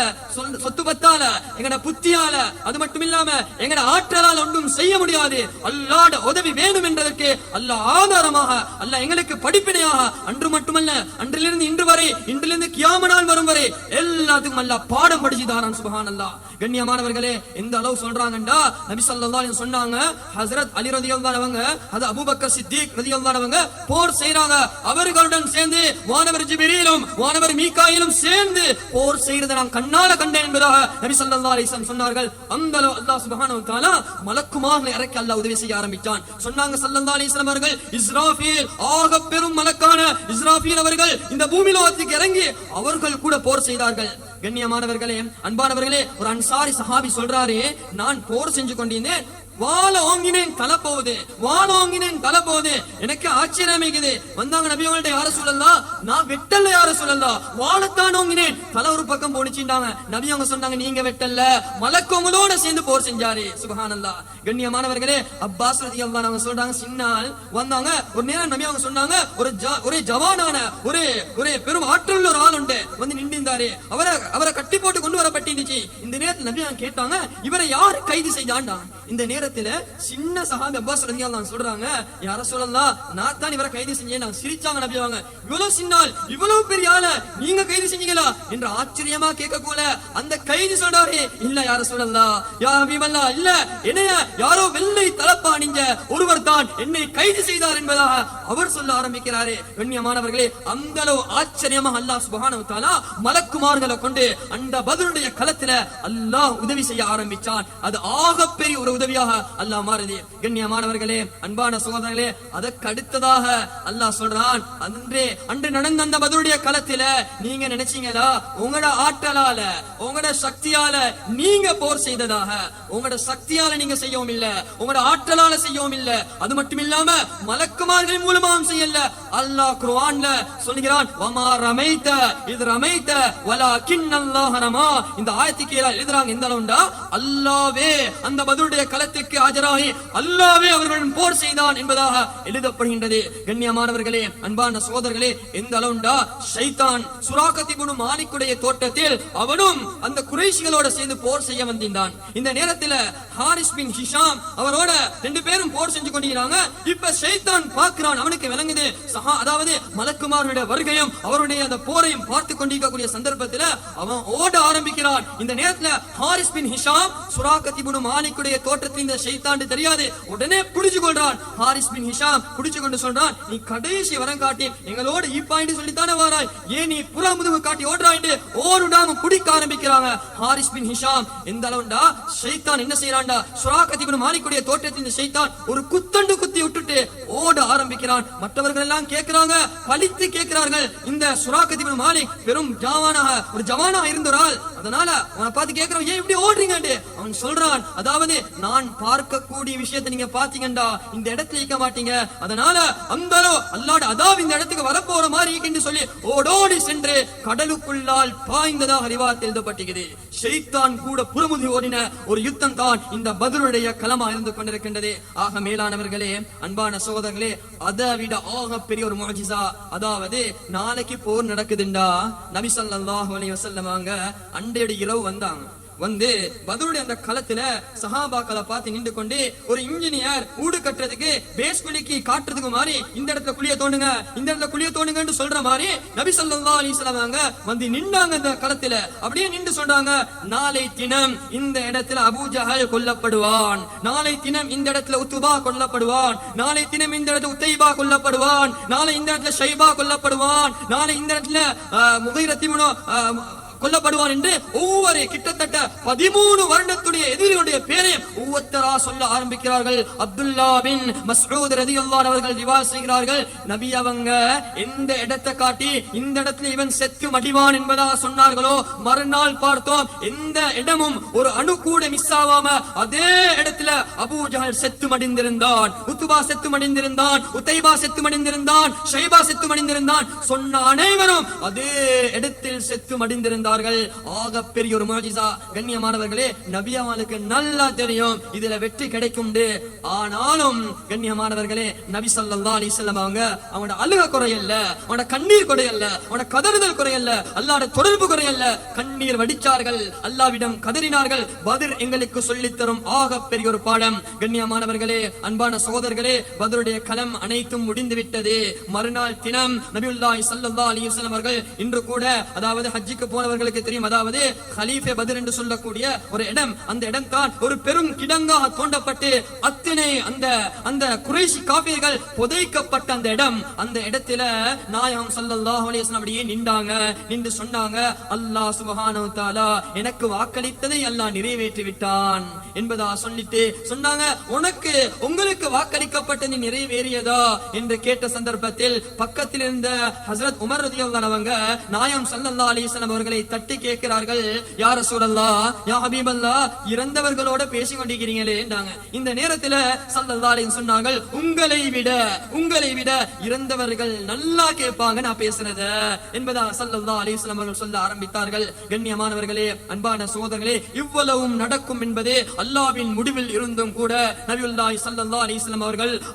சொத்து பத்தால எங்கட புத்தியால அது மட்டும் இல்லாம எங்கட ஆற்றலால் ஒன்றும் செய்ய முடியாது. அல்லாஹ்ட உதவி வேணும் என்பதற்கு அல்லாஹ் ஆதாரமாக அல்லாஹ் எங்களுக்கு படிப்பினையாக அன்று மட்டுமல்ல அன்றிலிருந்து இன்று வரை, இன்றிலிருந்து கியாமத் நாள் வரும் வரை எல்லாத்துக்கும் அல்லாஹ் பாடம் படிச்சுதாரான். சுப்ஹானல்லாஹ். கண்ணியமானவர்களே, எந்த அளவு சொல்றாங்கடா, நபி ஸல்லல்லாஹு அலைஹி வஸல்லம் சொன்னாங்க, ஹஜ்ரத் அலி ரலியல்லாஹு அன்ஹு அது அபூபக்கர் சித்திக் ரலியல்லாஹு அன்ஹு போர் செய்றாங்க. அவர்களுடன் சேர்ந்து வானவர் ஜிப்ரீலும் வானவர் மீகாயிலும் சேர்ந்து போர் செய்யறதை நான் கண்ணால கண்டேன் என்பதாக நபி ஸல்லல்லாஹு அலைஹி வஸல்லம் சொன்னார்கள். அந்த அளவு அல்லாஹ் சுப்ஹானஹு வ தஆலா மலக்குமார்களை இறக்கி அல்லாஹ் உதவி செய்ய ஆரம்பிச்சான். சொன்னாங்க ஸல்லல்லாஹு அலைஹி வஸல்லம் அவர்கள், இஸ்ராஃபீல் ஆக பெரும் மலக்கான இஸ்ராஃபீல் அவர்கள் இந்த பூமி லோகத்துக்கு இறங்கி அவர்கள் கூட போர் செய்தார்கள். கண்ணியமானவர்களே, அன்பானவர்களே, ஒரு அன்சாரி சஹாபி சொல்றாரு, நான் போர் செஞ்சு கொண்டிருந்தேன், வாழ ஓங்கினேன் தலை போகுது. எனக்கு ஆச்சரியமிக்குது. வந்தாங்க நபி அவங்கள்ட்ட, யார சொல்லலாம், நான் வெட்டல்ல யார சொல்லலாம், வாழத்தான் ஓங்கினேன், தலை ஒரு பக்கம் போனிச்சுட்டாங்க. நபி அவங்க சொன்னாங்க, நீங்க வெட்டல்ல, மலக்குங்களோட சேர்ந்து போர் செஞ்சாரு. சுப்ஹானல்லாஹ். கண்ணியமானவர்களே, அப்பாஸ் ரலியல்லாஹு அன்ஹு சொல்றாங்க, சின்னால் வந்தாங்க. ஒரு நேரம் நபி அவங்க சொன்னாங்க, ஒரு ஜவானான ஒரு பெரும் ஆற்றல் ஒரு ஆள் உண்டு வந்து நின்றிருந்தாரு. அவரை கட்டி போட்டு கொண்டு வரப்பட்டிருந்துச்சு. இந்த நேரத்தில் நபி அவங்க கேட்டாங்க, இவரை யாரு கைது செய்தாண்டா? இந்த நேரத்துல சின்ன சஹாபி அப்பாஸ் ரலியல்லாஹு அன்ஹு சொல்றாங்க, யா ரசூலல்லாஹ், நான் தான் இவரை கைது செஞ்சேன். சிரிச்சாங்க நபி அவங்க, இவ்வளவு சின்னால் இவ்வளவு பெரிய ஆள நீங்க கைது செஞ்சீங்களா என்று ஆச்சரியமா கேட்க போல அந்த கைது சொல்றாரு, இல்ல யா ரசூலல்லாஹ், யா ஹபீபல்லாஹ், இல்ல, என்னைய யாரோ வெள்ளை தலப்பா அணிஞ்ச ஒருவர் தான் என்னை கைது செய்தார் என்பதாக அவர் சொல்ல ஆரம்பிக்கிறாரு. கண்ணியமானவர்களே, அந்த அளவு ஆச்சரியமா அல்லாஹ் சுப்ஹானஹு வ தஆலா மலக்குமார்களை கொண்டு அந்த பத்ருடைய களத்துல அல்லாஹ் உதவி செய்ய ஆரம்பிச்சான். அது ஆகப்பெரிய ஒரு உதவியாக அல்லாஹ் மாறுது. கண்ணியமானவர்களே, அன்பான சகோதரர்களே, அதற்கு அடுத்ததாக அல்லாஹ் சொல்றான், அன்று நடந்த அந்த பத்ருடைய களத்துல நீங்க நினைச்சீங்களா உங்களோட ஆற்றலால உங்களோட சக்தியால நீங்க போர் செய்ததாக? உங்களோட சக்தியால நீங்க செய்யவும் இல்ல, உங்களோட ஆற்றலால செய்யவும் இல்ல, அது மட்டும் இல்லாம மலக்குமார்கள் மூலமாகவும் செய்யல. அல்லாஹ் குர்ஆன்ல சொல்கிறான், வமா ரமைத இத் ரமைத வலக்கின்னல்லாஹ ரமா. இந்த ஆயத்துக்கு எழுதுறாங்க, எந்த அளவுண்டா, அல்லாஹ்வே அந்த பத்ருடைய களத்துக்கு ஆஜராகி அல்லாஹ்வே அவர்களுடன் போர் செய்தான் என்பதாக எழுதப்படுகின்றது. கண்ணியமானவர்களே, அன்பான சகோதரர்களே, எந்த அளவுண்டா, ஷைத்தான் சுராகத் இப்னு மாலிக்குடைய தோட்டத்தில் அவனும் அந்த குறைஷிகளோட சேர்ந்து போர் செய்ய வந்திருந்தான். இந்த நேரத்துல ஹாரிஸ் பின் ஹிஷாம் அவரோட ரெண்டு பேரும் போர் செஞ்சு கொண்டிருக்கிறாங்க. இப்ப ஷைத்தான் பார்க்கிறான், அவனுக்கு விளங்குது, அதாவது மலக்குமார்களுடைய வருகையும் அவருடைய அந்த போரையும் பார்த்து கொண்டிருக்கக்கூடிய சந்தர்ப்பத்தில் அவன் ஓட ஆரம்பிக்கிறான். இந்த நேரத்துல ஹாரிஸ் பின் ஹிஷாம் சுராகத் இப்னு மாலிக்குடைய தோட்டத்தில் இந்த ஷைத்தான் தெரியாது, உடனே புடிச்சு கொள்றான். ஹாரிஸ் பின் ஹிஷாம் புடிச்சு கொண்டு சொல்றான், நீ கடைசி வரம் காட்டி எங்களோட ஈப்பாயின்னு சொல்லித்தானே வாராய், ஏன் நீ புறா முதுகு காட்டி ஓடுறாயிட்டு ஓடுடாம குடிக்க ஆரம்பிக்கிறாங்க. ஹாரிஸ் பின் ஹிஷாம் எந்த அளவுண்டா, ஷைத்தான் என்ன செய்யறான்டா, சுராகத் இப்னு மாலிக்குடைய தோட்டத்தில் இந்த ஷைத்தான் ஒரு குத்தண்டு குத்தி விட்டுட்டு ஓட ஆரம்பிக்கிறான். மற்றவர்கள் எல்லாம் கேட்கிறாங்க, பழித்து கேட்கிறார்கள், இந்த சுராகத் இப்னு மாலிக் பெரும் ஒரு ஜவானாக இருந்தால், அதனால அவனை பார்த்து கேட்கிறோம், ஏன் இப்படி ஓடுறீங்க? அவன் சொல்றான், அதாவது நான் பார்க்கக்கூடிய விஷயத்தை நீங்க பாத்தீங்கடா இந்த இடத்துல இருக்க மாட்டீங்க, அதனால அந்த அல்லாஹ் அதாவ் இந்த இடத்துக்கு வரப்போற மாதிரி என்று சொல்லி ஓடோடி சென்று கடலுக்குள்ளால் பாய்ந்ததாக ரிவாயத்தில் எழுதப்பட்டிருக்கிறது. ஷைத்தான் கூட புறமுதி ஓடின ஒரு யுத்தம் தான் இந்த பத்ருடைய களமா இருந்து கொண்டிருக்கின்றது. ஆக மேலானவர்களே, அன்பான சகோதரர்களே, அதை விட ஆக பெரிய ஒரு முஅஜிஸா, அதாவது நாளைக்கு போர் நடக்குதுண்டா, நபி ஸல்லல்லாஹு அலைஹி வஸல்லம் அண்டையோட இரவு வந்தாங்க. வந்து பத்ருடைய அந்த களத்துல சஹாபாக்களை பார்த்து நின்று கொண்டு ஒரு இன்ஜினியர் ஊடு கட்டுறதுக்கு பேஸ் குழிக்கு காட்டுறதுக்கு மாதிரி இந்த இடத்துல குழிய தோண்டுங்க, இந்த இடத்துல குழிய தோண்டுங்கன்னு சொல்ற மாதிரி நபி ஸல்லல்லாஹு அலைஹி வஸல்லம் வந்து நின்னாங்க அந்த களத்துல. அப்படியே நின்று சொன்னாங்க, நாளை தினம் இந்த இடத்துல அபூ ஜஹல் கொல்லப்படுவான், நாளை தினம் இந்த இடத்துல உத்பா கொல்லப்படுவான், நாளை தினம் இந்த இடத்துல உத்தைபா கொல்லப்படுவான், நாளை இந்த இடத்துல ஷைபா கொல்லப்படுவான், நாளை இந்த இடத்துல முகைரத்திமுனோ கொல்லப்படுவான் என்று ஒவ்வொரு கிட்டத்தட்ட 13 வருடத்துடைய எதிரிகளுடைய பேரை ஒவ்வொருத்தரா சொல்ல ஆரம்பிக்கிறார்கள். அப்துல்லா பின் மஸ்ஊத் ரலியல்லாஹு அன்ஹு அவர்கள் ரிவாயத் செய்கிறார்கள், நபி அவங்க எந்த இடத்தை காட்டி இந்த இடத்துல இவன் செத்து மடிவான் என்பதாக சொன்னார்களோ, மறுநாள் பார்த்தோம் எந்த இடமும் ஒரு அணு கூட மிஸ் ஆகாம அதே இடத்துல அபூ ஜஹல் செத்து மடிந்திருந்தான், உத்பா செத்து மடிந்திருந்தான், உத்தைபா செத்து மடிந்திருந்தான், ஷைபா செத்து மடிந்திருந்தான். சொன்ன அனைவரும் அதே இடத்தில் செத்து மடிந்திருந்தார்கள். ஆக பெரிய ஒரு முஅஜிஸா. கண்ணியமானவர்களே, நபி அவர்களுக்கு நல்லா தெரியும் இதுல வெற்றி கிடைக்கும். ஆனாலும் கண்ணியமானவர்களே, நபி ஸல்லல்லாஹு அலைஹி வஸல்லம் அவங்க அழுக குறையல்ல, அவனோட கண்ணீர் குறையல்ல, அவனோட கதறுதல் குறையல்ல, அல்லாஹ்வோட தொடர்பு குறையல்ல. கண்ணீர் வடிச்சார்கள், அல்லாஹ்விடம் கதறினார்கள். பத்ர் எங்களுக்கு சொல்லித் தரும் ஆக பெரிய ஒரு பாடம். கண்ணியமானவர்களே, அன்பான சகோதரர்களே, பத்ருடைய களம் அனைத்தும் முடிந்து விட்டது. மறுநாள் தினம் நபியுல்லாஹி ஸல்லல்லாஹு அலைஹி வஸல்லம் அவர்கள் இன்று கூட, அதாவது ஹஜ்ஜுக்கு போனவர்களுக்கு தெரியும், அதாவது கலீஃபே பத்ர் என்று சொல்லக்கூடிய ஒரு இடம், அந்த இடம் தான் ஒரு பெரும் கிடங்காக தோண்டப்பட்டு அத்தனை அந்த குறைஷி காஃபிர்கள் புதைக்கப்பட்ட அந்த இடம். அந்த இடத்துல நாயகம் ஸல்லல்லாஹு அலைஹி வஸல்லம் அப்படியே நின்றாங்க, நின்று சொன்னாங்க, அல்லாஹ் சுப்ஹானஹு வ தஆலா எனக்கு வாக்களித்ததை அல்லாஹ் நிறைவேற்றி விட்டான் என்பதா சொல்லிட்டு சொன்னாங்க, உங்களுக்கு வாக்களிக்கப்பட்டது நிறைவேறியதா என்று கேட்ட சந்தர்ப்பத்தில் பக்கத்தில் இருந்த ஹஜ்ரத் உமர் ரலியல்லாஹு அன்ஹு அவங்க நாயகம் ஸல்லல்லாஹு அலைஹி வஸல்லம் அவர்களை தட்டி கேட்கிறார்கள், யா ரசூலல்லாஹ், யா ஹபீபல்லாஹ், இறந்தவர்களோட பேசிக் கொண்டிருக்கிறீங்களே என்றாங்க. இந்த நேரத்தில் ஸல்லல்லாஹு அலைஹி வஸல்லம் சொன்னார்கள், உங்களை விட இறந்தவர்கள் நல்லா கேட்பாங்க நான் பேசுறத என்பதா ஸல்லல்லாஹு அலைஹி வஸல்லம் அவர்கள் சொல்ல ஆரம்பித்தார்கள். கண்ணியமானவர்களே, அன்பான சகோதரர்களே, இவ்வளவும் நடக்கும் என்பதே அல்லாஹ்வின் முடிவில் இருந்தும் கூட நபியுல்லாஹி ஸல்லல்லாஹு அலைஹி வஸல்லம்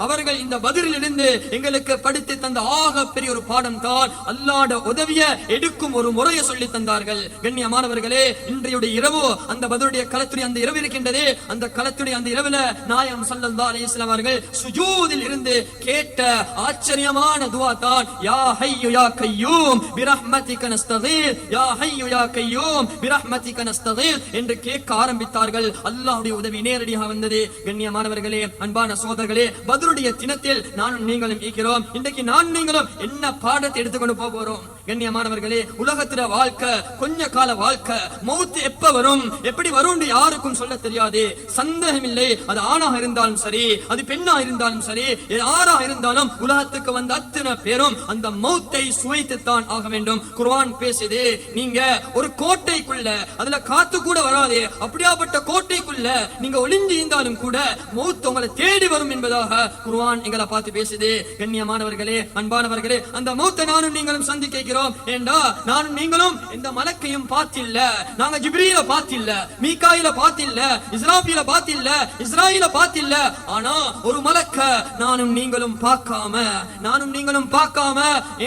அவர்கள் இந்த பத்ரில் இருந்து எங்களுக்கு படித்து தந்த ஆக பெரிய ஒரு பாடம் தான் அல்லாஹ்வுடைய உதவியை எடுக்கும் ஒரு முறையை சொல்லி தந்தார்கள். கண்ணியமானவர்களே, இன்றைய இரவு அந்த பத்ருடைய களத்துடைய அந்த இரவு இருக்கின்றதே, அந்த களத்துடைய அந்த இரவுல நாயகம் ஸல்லல்லாஹு அலைஹி வஸல்லம் அவர்கள் சுஜூதில் இருந்து கேட்ட ஆச்சரியமான துஆ தான், யா ஹய்யு யா கய்யூம் பிரஹ்மதிக நஸ்தகீர், யா ஹய்யு யா கய்யூம் பிரஹ்மதிக நஸ்தகீர் என்று கேட்க ஆரம்பித்தார்கள். அல்லாஹ்வுடைய உதவி நேரடியாக வந்தது. கண்ணியமானவர்களே, அன்பான சகோதரர்களே, பத்ருடைய தினத்தில் நானும் நீங்களும் இருக்கிறோம். இன்றைக்கு நான் நீங்களும் என்ன பாடத்தை எடுத்துக்கொண்டு போறோம்? கண்ணியமானவர்களே, உலகத்துல வாழ்க்கை கொஞ்ச கால வாழ்க்கை, மௌத் எப்ப வரும் எப்படி வரும் யாருக்கும் சொல்ல தெரியாது. சந்தேகம் இல்லை, அது ஆணாக இருந்தாலும் சரி, அது பெண்ணா இருந்தாலும் சரி, யாரா இருந்தாலும் உலகத்துக்கு வந்த அத்தனை பேரும் அந்த மௌத்தை சுவைத்துத்தான் ஆக வேண்டும். குர்ஆன் பேசுது, நீங்க ஒரு கோட்டைக்குள்ள அதுல காத்து கூட வராது, அப்படியாப்பட்ட கோட்டைக்குள்ள நீங்க ஒளிஞ்சு இருந்தாலும் கூட மௌத் உங்களை தேடி வரும் என்பதாக குர்ஆன் எங்களை பார்த்து பேசுது. கண்ணியமானவர்களே, அன்பானவர்களே, அந்த மௌத்தை நானும் நீங்களும் சந்திக்க இருக்கிறோம். ஏண்டா நானும் நீங்களும் இந்த மலக்கையும் பார்த்தில்ல, நாங்க ஜிப்ரீல பார்த்தில்ல, மீகாயில பார்த்தில்ல, இஸ்ராபீல பார்த்தில்ல, இஸ்ராயீல பார்த்தில்ல. ஆனா ஒரு மலக்க நானும் நீங்களும் பார்க்காம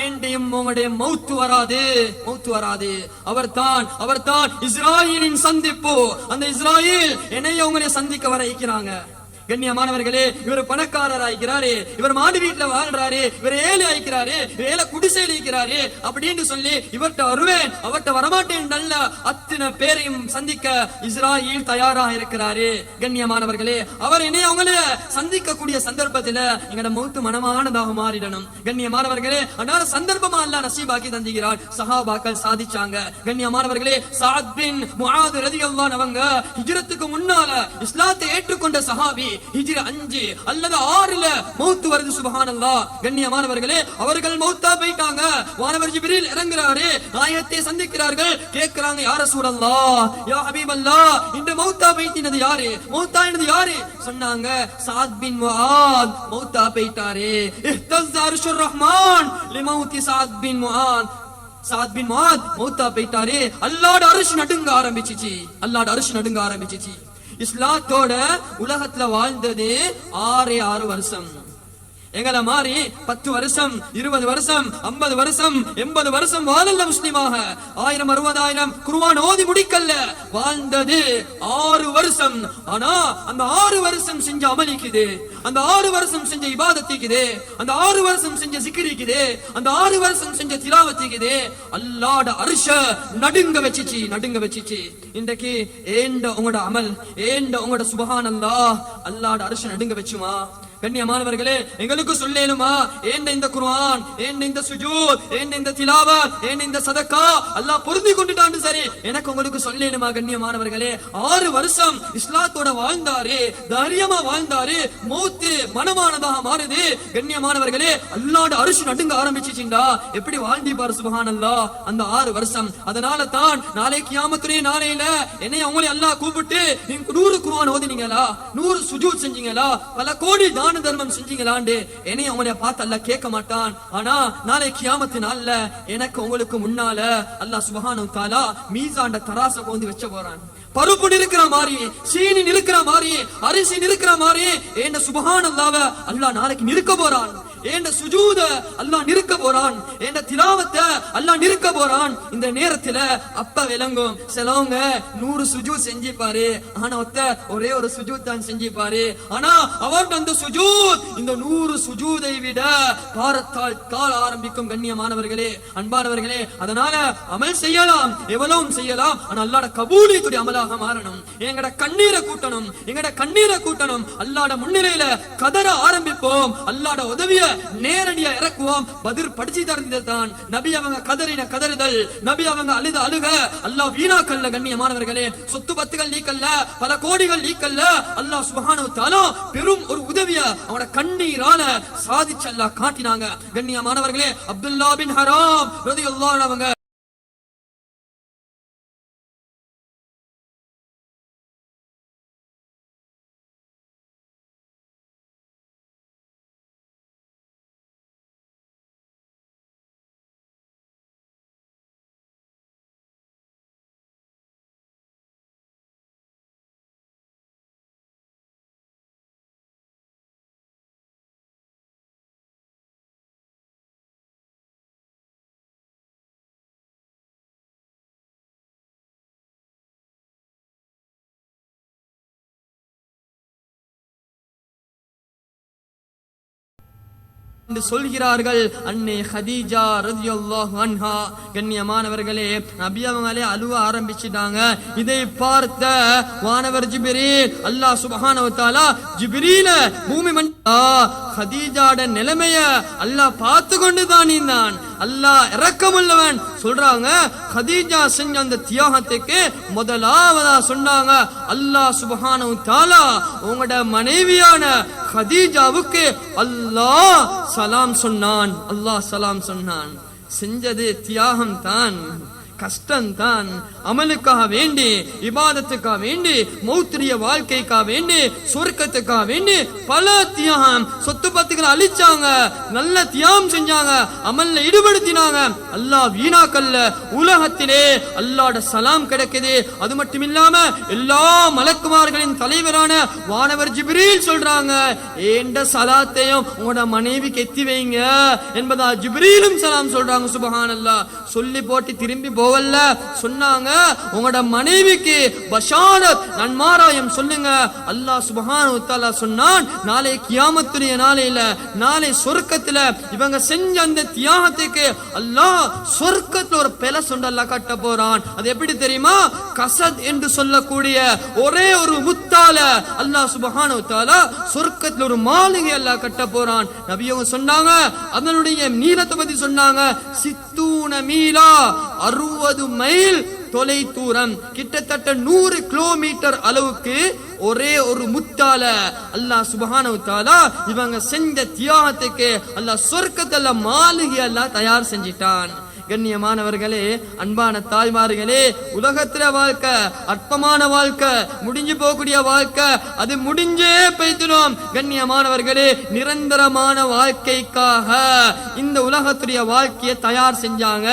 ஏண்டையும் உங்களுடைய மௌத் வராது. அவர்தான் இஸ்ராயீலின் சந்திப்பு. அந்த இஸ்ராயீல் என்னைய உங்களை சந்திக்க வர இருக்கிறாங்க. கண்ணியமானவர்களே, இவர் பணக்காரர் ஆகிறாரு, இவர் மாடி வீட்டுல வாழ்றாரு, இவர் ஏழை ஆகிறாரு, ஏழை குடிசையில் இருக்கிறாரு அப்படின்னு சொல்லி இவர்கிட்ட வருவேன் அவர்கிட்ட வரமாட்டேன் நல்ல அத்தனை பேரையும் சந்திக்க இஸ்ராயீல் தயாராக இருக்கிறாரு. கண்ணியமானவர்களே, அவர் என்னை அவங்கள சந்திக்கக்கூடிய சந்தர்ப்பத்தில் எங்களோட மௌத்து மனமானதாக மாறிடணும். கண்ணியமானவர்களே, அதனால சந்தர்ப்பமா அல்லாஹ் நசீபாக்கி தந்துகிறார். சஹாபாக்கள் சாதிச்சாங்க. கண்ணியமானவர்களே, சஅத் பின் முஆத் ரலியல்லாஹு அன்ஹு அவங்க ஹிஜ்ரத்துக்கு முன்னால இஸ்லாத்தை ஏற்றுக்கொண்ட சஹாபி. ஹிஜ்ரி 5 அல்லது 6ல மௌத் வருது. சுப்ஹானல்லாஹ். கண்ணியமானவர்களே, அவர்கள் மௌத்தா போயிட்டாங்க. வானவர் ஜிப்ரீல் இறங்குறாரு, நாயகத்தை சந்திக்கிறார்கள், கேக்குறாங்க, யா ரசூலல்லாஹ், யா ஹபீபல்லாஹ், இந்த மௌத்தா போயிட்டது யாரு? மௌத்தானது யாரு? சொன்னாங்க, சஅத் பின் முஆத் மௌத்தா போயிட்டாரு. இஹ்தஸ் அர்ஷுர் ரஹ்மான் லிமௌத்தி சஅத் பின் முஆத். சஅத் பின் முஆத் மௌத்தா போயிட்டாரு. அல்லாஹ்வுடைய அர்ஷ் நடுங்க ஆரம்பிச்சிச்சு. இஸ்லாத்தோட உலகத்துல வாழ்ந்தது 6 வருஷம். எங்களை மாறி 10 வருஷம் 20 வருஷம் 50 வருஷம் 80 வருஷம் வாழல முஸ்லிமாக. 1000 60,000 குர்ஆன் ஓதி முடிக்கல, வாழ்ந்தது 6 வருஷம். ஆனா அந்த 6 வருஷம் செஞ்ச அமலிக்குது, அந்த 6 வருஷம் செஞ்ச இபாதத்திக்குது, அந்த 6 வருஷம் செஞ்ச சிக்ரிக்குது, அந்த 6 வருஷம் செஞ்ச திலாவத்திக்குது. அல்லாஹ்ட அர்ஷ நடுங்க வச்சிச்சு. இன்றைக்கு ஏண்ட உங்களோட அமல், ஏண்ட உங்களோட சுப்ஹானல்லாஹ் அல்லாஹ்ட அர்ஷ நடுங்க வச்சுமா? கண்ணியமானவர்களே, எங்களுக்கு சொல்லேனுமா? ஏண்ட இந்த குர்ஆன், ஏண்ட இந்த சுஜூத், ஏண்ட இந்த திலாவத், ஏண்ட இந்த சதக்கா அல்லாஹ் பொருந்தி கொண்டுட்டான்னு சரி, எனக்கு உங்களுக்கு சொல்லேனுமா? கண்ணியமானவர்களே, 6 வருஷம் இஸ்லாத்தோட வாழ்ந்தாரு, தைரியமா வாழ்ந்தாரு, மௌத்து மனமானதாக மாறுது. கண்ணியமானவர்களே, அல்லாஹ்வுடைய அர்ஷ் நடுங்க ஆரம்பிச்சிச்சுண்டா எப்படி வாழ்ந்திப்பார் சுப்ஹானல்லாஹ் அந்த 6 வருஷம். அதனால தான் நாளை கியாமத்துடைய நாளையில என்னை உங்களை அல்லாஹ் கூப்பிட்டு, நீங்க 100 குர்ஆன் ஓதினீங்களா, 100 சுஜூத் செஞ்சீங்களா, பல கோடி தான தர்மம் செஞ்சீங்களாண்டு என்னை உங்களைய பார்த்து அல்லாஹ் கேட்க மாட்டான். ஆனா நாளை கியாமத்து நாள்ல எனக்கு உங்களுக்கு முன்னால அல்லாஹ் சுப்ஹானஹு வ தஆலா மீசான்ட தராச கொண்டு வச்ச போறான். பருப்பு நிற்கிற மாதிரி, சீனி நிற்கிற மாதிரி, அரிசி நிற்கிற மாதிரி ஏண்ட சுப்ஹானல்லாஹ்வ அல்லாஹ் நாளைக்கு நிற்க போறான். ஏண்ட சுஜூத அல்லாஹ் நிற்க போறான், ஏண்ட திலாவத்தை அல்லாஹ் நிற்க போறான். இந்த நேரத்துல அப்ப விளங்கும், சிலவங்க 100 சுஜூத் செஞ்சிப்பாரு, ஆனா ஒரே ஒரு சுஜூத் தான் செஞ்சிப்பாரு. ஆனா அவர்கிட்ட அந்த சுஜூத் இந்த 100 சுஜூதை விட பாரத்தால் கால ஆரம்பிக்கும். கண்ணியமானவர்களே, அன்பானவர்களே, அதனால அமல் செய்யலாம், எவ்வளவும் செய்யலாம், ஆனா அல்லாஹ்ட கபூலியத்துடைய அமலாக மாறணும். எங்கட கண்ணீரை கூட்டணும், அல்லாஹ்ட முன்னிலையில கதற ஆரம்பிப்போம், அல்லாஹ்ட உதவிய நேரடியா இறக்குவோம். பதிர் படிச்சு தரதான் நபி அவங்க கதறுதல், நபி அவங்க அழுக அல்லாஹ் வீணாக்கல்ல. கண்ணியமானவர்களே, சொத்து பத்துகள் நீக்கல்ல, பல கோடிகள் நீக்கல்ல, அல்லாஹ் சுப்ஹானஹு வ தஆலா பெரும் ஒரு உதவிய அவனோட கண்ணீரால சாதிச்சு அல்லாஹ் காட்டினாங்க. கண்ணியமானவர்களே, அப்துல்லாஹ் பின் ஹராம் ரலியல்லாஹு அன்ஹு அவங்க சொல்கிறார்கள். அன்னை ஹதீஜா ரலியல்லாஹு அன்ஹா. கண்ணியமானவர்களே, நபி அவங்களே அழுவ ஆரம்பிச்சிட்டாங்க. இதை பார்த்த வானவர் ஜிப்ரீல், அல்லாஹ் சுப்ஹானஹு வ தஆலா ஜிப்ரீல பூமி ஹதீஜாட நிலைமைய அல்லாஹ் பார்த்து கொண்டு தான் இருந்தான். அல்லாஹ் இரக்கமுள்ளவன். சொல்றாங்க, ஹதீஜா செஞ்ச அந்த தியாகத்துக்கு முதலாவதா சொன்னாங்க, அல்லாஹ் சுப்ஹானஹு வ தஆலா உங்களோட மனைவியான ஹதீஜாவுக்கு அல்லாஹ் சலாம் சொன்னான். செஞ்சது தியாகம் தான், கஷ்டம் தான். அமலுக்காக வேண்டி, இபாதத்துக்காக வேண்டி, மௌத்திரிய வாழ்க்கைக்காக வேண்டி, சொர்க்கத்துக்காக வேண்டி பல தியாகம், சொத்து பத்துக்களை அழிச்சாங்க, நல்ல தியாகம் செஞ்சாங்க, அமல்ல ஈடுபடுத்தினாங்க. அல்லாஹ் வீணாக்கல்ல. உலகத்திலே அல்லாஹ்ட சலாம் கிடைக்குது. அது மட்டும் இல்லாம எல்லா மலக்குமார்களின் தலைவரான வானவர் ஜிப்ரீல் சொல்றாங்க, ஏண்ட சலாத்தையும் உங்களோட மனைவிக்கு எத்தி வைங்க என்பதா ஜிப்ரீலும் சலாம் சொல்றாங்க. சுப்ஹானல்லாஹ். சொல்லி போட்டு திரும்பி போவல்ல, சொன்னாங்க, உங்களோட மனைவிக்கு பஷாரத் நன்மாராயம் சொல்லுங்க. அல்லாஹ் சுப்ஹானஹு வ தஆலா சொன்னான், நாளை கியாமத்துடைய நாளையில, நாளை சொர்க்கத்துல இவங்க செஞ்ச அந்த தியாகத்துக்கு அல்லாஹ் சொர்க்கத்துல ஒரு பெலஸ் ஒன்று அல்லாஹ் கட்ட போறான். அது எப்படி தெரியுமா? கசத் என்று சொல்லக்கூடிய ஒரே ஒரு முத்தால அல்லாஹ் சுப்ஹானஹு வ தஆலா சொர்க்கத்துல ஒரு மாளிகை அல்லாஹ் கட்ட போறான். நபி அவங்க சொன்னாங்க, அதனுடைய நீளத்தை பத்தி சொன்னாங்க, 60 மீலா, 60 மைல் தொலை தூரம், கிட்டத்தட்ட 100 கிலோமீட்டர் அளவுக்கு ஒரே ஒரு முத்தால அல்லாஹ் சுப்ஹானஹு வ தஆலா இவங்க செஞ்ச தியாகத்துக்கு அல்லாஹ் சொர்க்கத்துல மாளிகை அல்லாஹ் தயார் செஞ்சிட்டான். கண்ணியமானவர்களே, அன்பான தாய்மார்களே, உலகத்துல வாழ்க்கை அற்பமான வாழ்க்கை, முடிஞ்சு போகக்கூடிய வாழ்க்கை, அது முடிஞ்சே போய்த்திடும். கண்ணியமானவர்களே, நிரந்தரமான வாழ்க்கைக்காக இந்த உலகத்துடைய வாழ்க்கையை தயார் செஞ்சாங்க.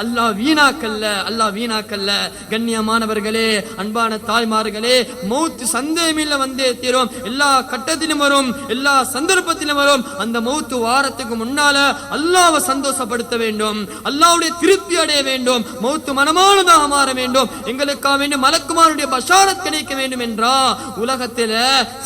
அல்லாஹ் வீணாக்கல்ல. கண்ணியமானவர்களே, அன்பான தாய்மார்களே, மௌத் சந்தேகமில்ல வந்தே தீரும். எல்லா கட்டத்திலும் வரும், எல்லா சந்தர்ப்பத்திலும் வரும். அந்த மௌத் வாரத்துக்கு முன்னால அல்லாஹ்வை சந்தோஷப்படுத்த வேண்டும், அல்லாஹ்வுடைய திருப்தி அடைய வேண்டும், மௌத் மனமானதாக மாற வேண்டும், எங்களுக்காக வேண்டி மலக்குமாருடைய பஷாரத் கிடைக்க வேண்டும் என்றா உலகத்தில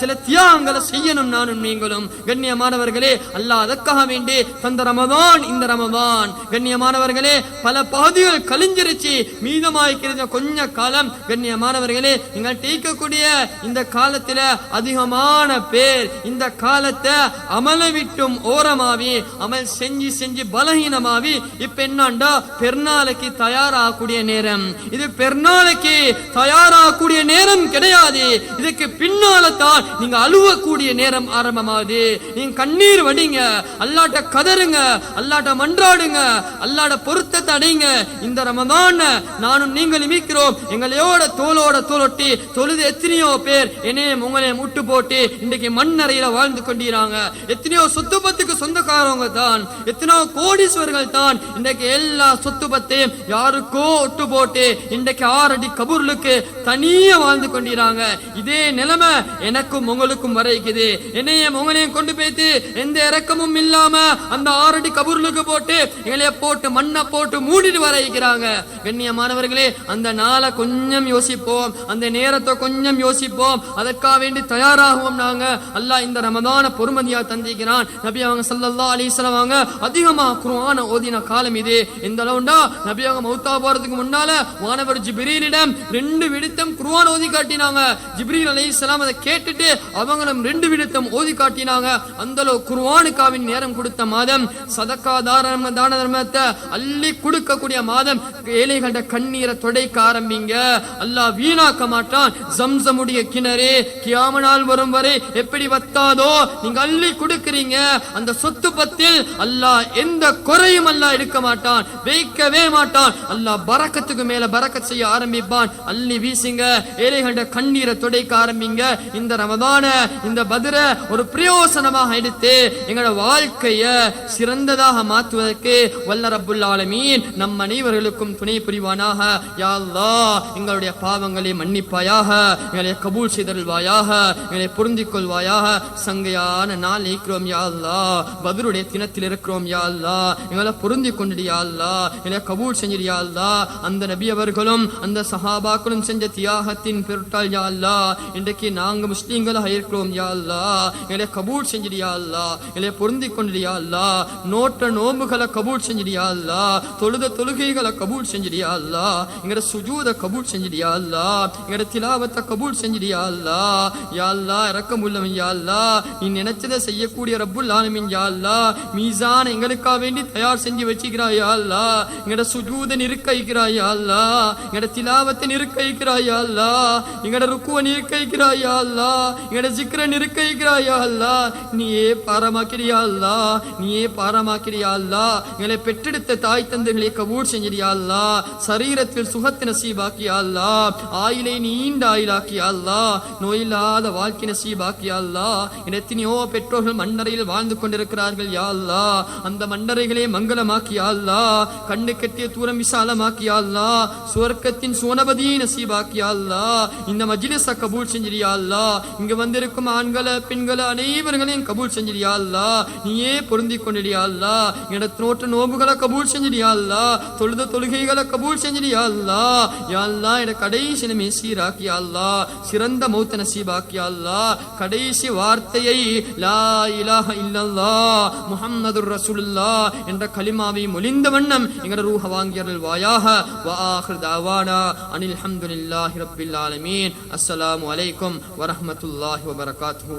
சில தியாகங்களை செய்யணும் நானும் நீங்களும். கண்ணியமானவர்களே, அல்லாஹ் அதற்காக வேண்டி தந்த ரமதான் இந்த ரமதான். கண்ணியமானவர்களே, பல பகுதிகள் கழிஞ்சிருச்சு, மீதமாயிருக்கிறது கொஞ்ச காலம். கண்ணியமானவர்களே, நீங்கள் டீக்கக்கூடிய இந்த காலத்துல அதிகமான பேர் இந்த காலத்தை அமல விட்டும் ஓரமாவி, அமல் செஞ்சு செஞ்சு பலகீனமாவி, இப்ப என்னண்டா பெருநாளைக்கு தயாராகக்கூடிய நேரம். இது பெருநாளைக்கு தயாராகக்கூடிய நேரம் கிடையாது. இதுக்கு பின்னால தான் நீங்க அழுவக்கூடிய நேரம் ஆரம்பமாகுது. நீங்க கண்ணீர் வடிங்க, அல்லாட்ட கதறுங்க, அல்லாட்ட மன்றாடுங்க, அல்லாட பொருத்தத்தை அடைங்க. இந்த ரமதான் நானும் நீங்கள் நிமிக்கிறோம், எங்களையோட தோளோட தோளொட்டி தொழுது எத்தனையோ பேர் என்னையும் உங்களையும் முட்டு போட்டு இன்றைக்கு மண்ணறையில வாழ்ந்து கொண்டிருக்காங்க. எத்தனையோ சொத்து பத்துக்கு சொந்தக்காரவங்க தான், எத்தனையோ கோடீஸ்வரர்கள் தான் இன்றைக்கு எல்லா சொத்து பத்தையும் யாருக்கோ ஒட்டு போட்டு இன்றைக்கு 6 அடி கபூர்களுக்கு தனியா வாழ்ந்து கொண்டிருக்காங்க. இதே நிலைமை எனக்கும் உங்களுக்கும் வரைக்குது. என்னையும் உங்களையும் கொண்டு போய்த்து எந்த இறக்கமும் இல்லாம அந்த 6 அடி கபூர்களுக்கு போட்டு எங்களைய போட்டு மண்ணை போட்டு மூடிட்டு வரைக்கிறாங்க. கண்ணியமானவர்களே, அந்த நாளை கொஞ்சம் யோசிப்போம், அந்த நேரத்தை கொஞ்சம் யோசிப்போம், அதற்காக வேண்டி தயாராகுவோம். நாங்க அல்லாஹ் இந்த ரமதான பொறுமதியா தந்திக்கிறான். நபி அவங்க ஸல்லல்லாஹு அலைஹி வஸல்லம் அவங்க அதிகமா குர்ஆனை ஓதின காலம் இது. இந்த அளவுண்டா நபி அவங்க மௌத்தா போறதுக்கு முன்னால வானவர் ஜிப்ரீலிடம் 2 விடுத்தம் குர்ஆன் ஓதி காட்டினாங்க. ஜிப்ரீல் அலைஹிஸ்ஸலாம் அதை கேட்டுட்டு அவங்களும் 2 விடுத்தம் ஓதி காட்டினாங்க. அந்த அளவு குர்ஆனுக்காவின் நேரம் கொடுத்த மாதம், சதக்கா தான தர்மத்தை அள்ளி கொடுக்கக்கூடிய மாதம். ஏழைகளோட கண்ணீரை துடைக்க ஆரம்பிங்க, அல்லாஹ் வீணாக்க மாட்டான். ஜம்சமுடைய கிணறு கியாமத் நாள் வரும் வரை எப்படி வத்தாதோ நீங்க அள்ளி கொடுக்கிறீங்க. அந்த சொத்து பத்தில் அல்லாஹ் எந்த குறையும் அல்லாஹ் எடுக்க மாட்டான், வைக்கவே மாட்டான். அல்லாஹ் பரக்கத்துக்கு மேல பரக்கத் செய்ய ஆரம்பிப்பான். அள்ளி வீசுங்க, ஏழைகளோட கண்ணீரை துடைக்க ஆரம்பிங்க. இந்த ரமதான இந்த பத்ர ஒரு பிரயோசனமாக எடுத்து எங்களோட வாழ்க்கைய சிறந்ததாக மாற்றுவதற்கு வல்ல ரப்புல் ஆலமீன் நம் அனைவர்களுக்கும் துணை புரிவானாக. யா அல்லாஹ், எங்களுடைய பாவங்களை மன்னிப்பாயாக, எங்களை கபூல் செய்தருள்வாயாக, எங்களை பொருந்திக் கொள்வாயாக. சங்கையான நாள் இருக்கிறோம் யா அல்லாஹ், பத்ருடைய தினத்தில் இருக்கிறோம் யா அல்லாஹ், எங்களை பொருந்திக் கொண்டு யா அல்லாஹ், எங்களை கபூல் செஞ்சிரு யா அல்லாஹ். அந்த நபி அவர்களும் அந்த சஹாபாக்களும் செஞ்ச தியாகத்தின் பொருட்டால் யா அல்லாஹ் இன்றைக்கு நாங்க முஸ்லிம்களாக இருக்கிறோம் யா அல்லாஹ், எங்களை கபூல் செஞ்சிரு யா அல்லாஹ், எங்களை பொருந்திக் கொண்டு யா அல்லாஹ். நோட்ட நோம்புகளை கபூல் செஞ்சிரு யா அல்லாஹ், தொழுத தொழுகைகளை கபூல் செஞ்சிரு யா அல்லாஹ், எங்கட சுஜூத கபூல் செஞ்சிரு யா அல்லாஹ், எங்கட திலாவத்தை கபூல் செஞ்சிரு யா அல்லாஹ். யா அல்லாஹ், இரக்கமுள்ளவன் யா அல்லாஹ், நீ நினைச்சதை செய்யக்கூடிய ரப்புல் ஆலமீன் யா அல்லாஹ். மீசான் எங்களுக்காக வேண்டி தயார் செஞ்சு வச்சுக்கிறாய் யா அல்லாஹ், எங்கட சுஜூத நிற்க வைக்கிறாய் யா அல்லாஹ், எங்கட திலாவத்தை நிற்க வைக்கிறாய் யா அல்லாஹ், எங்கட ருக்குவ நிற்க வைக்கிறாய் யா அல்லாஹ், எங்கட ஜிக்ர நிற்க வைக்கிறாய் யா அல்லாஹ். நீயே பாரமாக்கிறியா அல்லாஹ், நீயே பாரமாக்கிறியா அல்லாஹ். எங்களை பெற்றெடுத்த தாய் தந்தைகளை கபூல் செஞ்சிரியா அல்லாஹ், சரீரத்தில் சுகத்தை நசீபாக்கியா அல்லாஹ், ஆயிலை நீண்ட ஆயிலாக்கியா அல்லாஹ், நோயில்லாத வாழ்க்கை நசீபாக்கியா அல்லாஹ். எத்தனையோ பெற்றோர்கள் மண்ணறையில் வாழ்ந்து கொண்டிருக்கிறார்கள் யா அல்லாஹ், அந்த மண்ணறைகளை மங்களமாக்கியா அல்லாஹ், கண்ணு கட்டிய தூரம் விசாலமாக்கியா அல்லாஹ், சுவர்க்கத்தின் சோனபதியை நசீபாக்கியா அல்லாஹ். இந்த மஜ்லிஸை கபூல் செஞ்சிரியா அல்லாஹ், இங்க வந்திருக்கும் ஆண்களை பெண்களை அனைவர்களையும் கபூல் செஞ்சிரியா அல்லாஹ், நீயே பொருந்திக் கொண்டிரியா அல்லாஹ். என்னோட நோட்டு நோம்புகளை கபூல் செஞ்சிரியா அல்லாஹ், தொழுத தொழுகைகளை கபூல் செஞ்சிரியா அல்லாஹ். யா அல்லாஹ், என்னோட கடைசி நிலைமை சீராக்கியா அல்லாஹ், சிறந்த மௌத்த நசீபாக்கியா அல்லாஹ். கடைசி வார்த்தையை லா இலாஹ இல்லல்லாஹ் முஹம்மதுர் ரசூலுல்லாஹ் என்ற கலிமாவை மொழிந்த வண்ணம் எங்கட ரூஹ வாங்கியருள் வாயாக. வ ஆகிர் தஅவானா அனில் ஹம்துலில்லாஹி ரப்பில் ஆலமீன். அஸ்ஸலாமு அலைக்கும் வ ரஹ்மத்துல்லாஹி வ பரகாத்துஹு.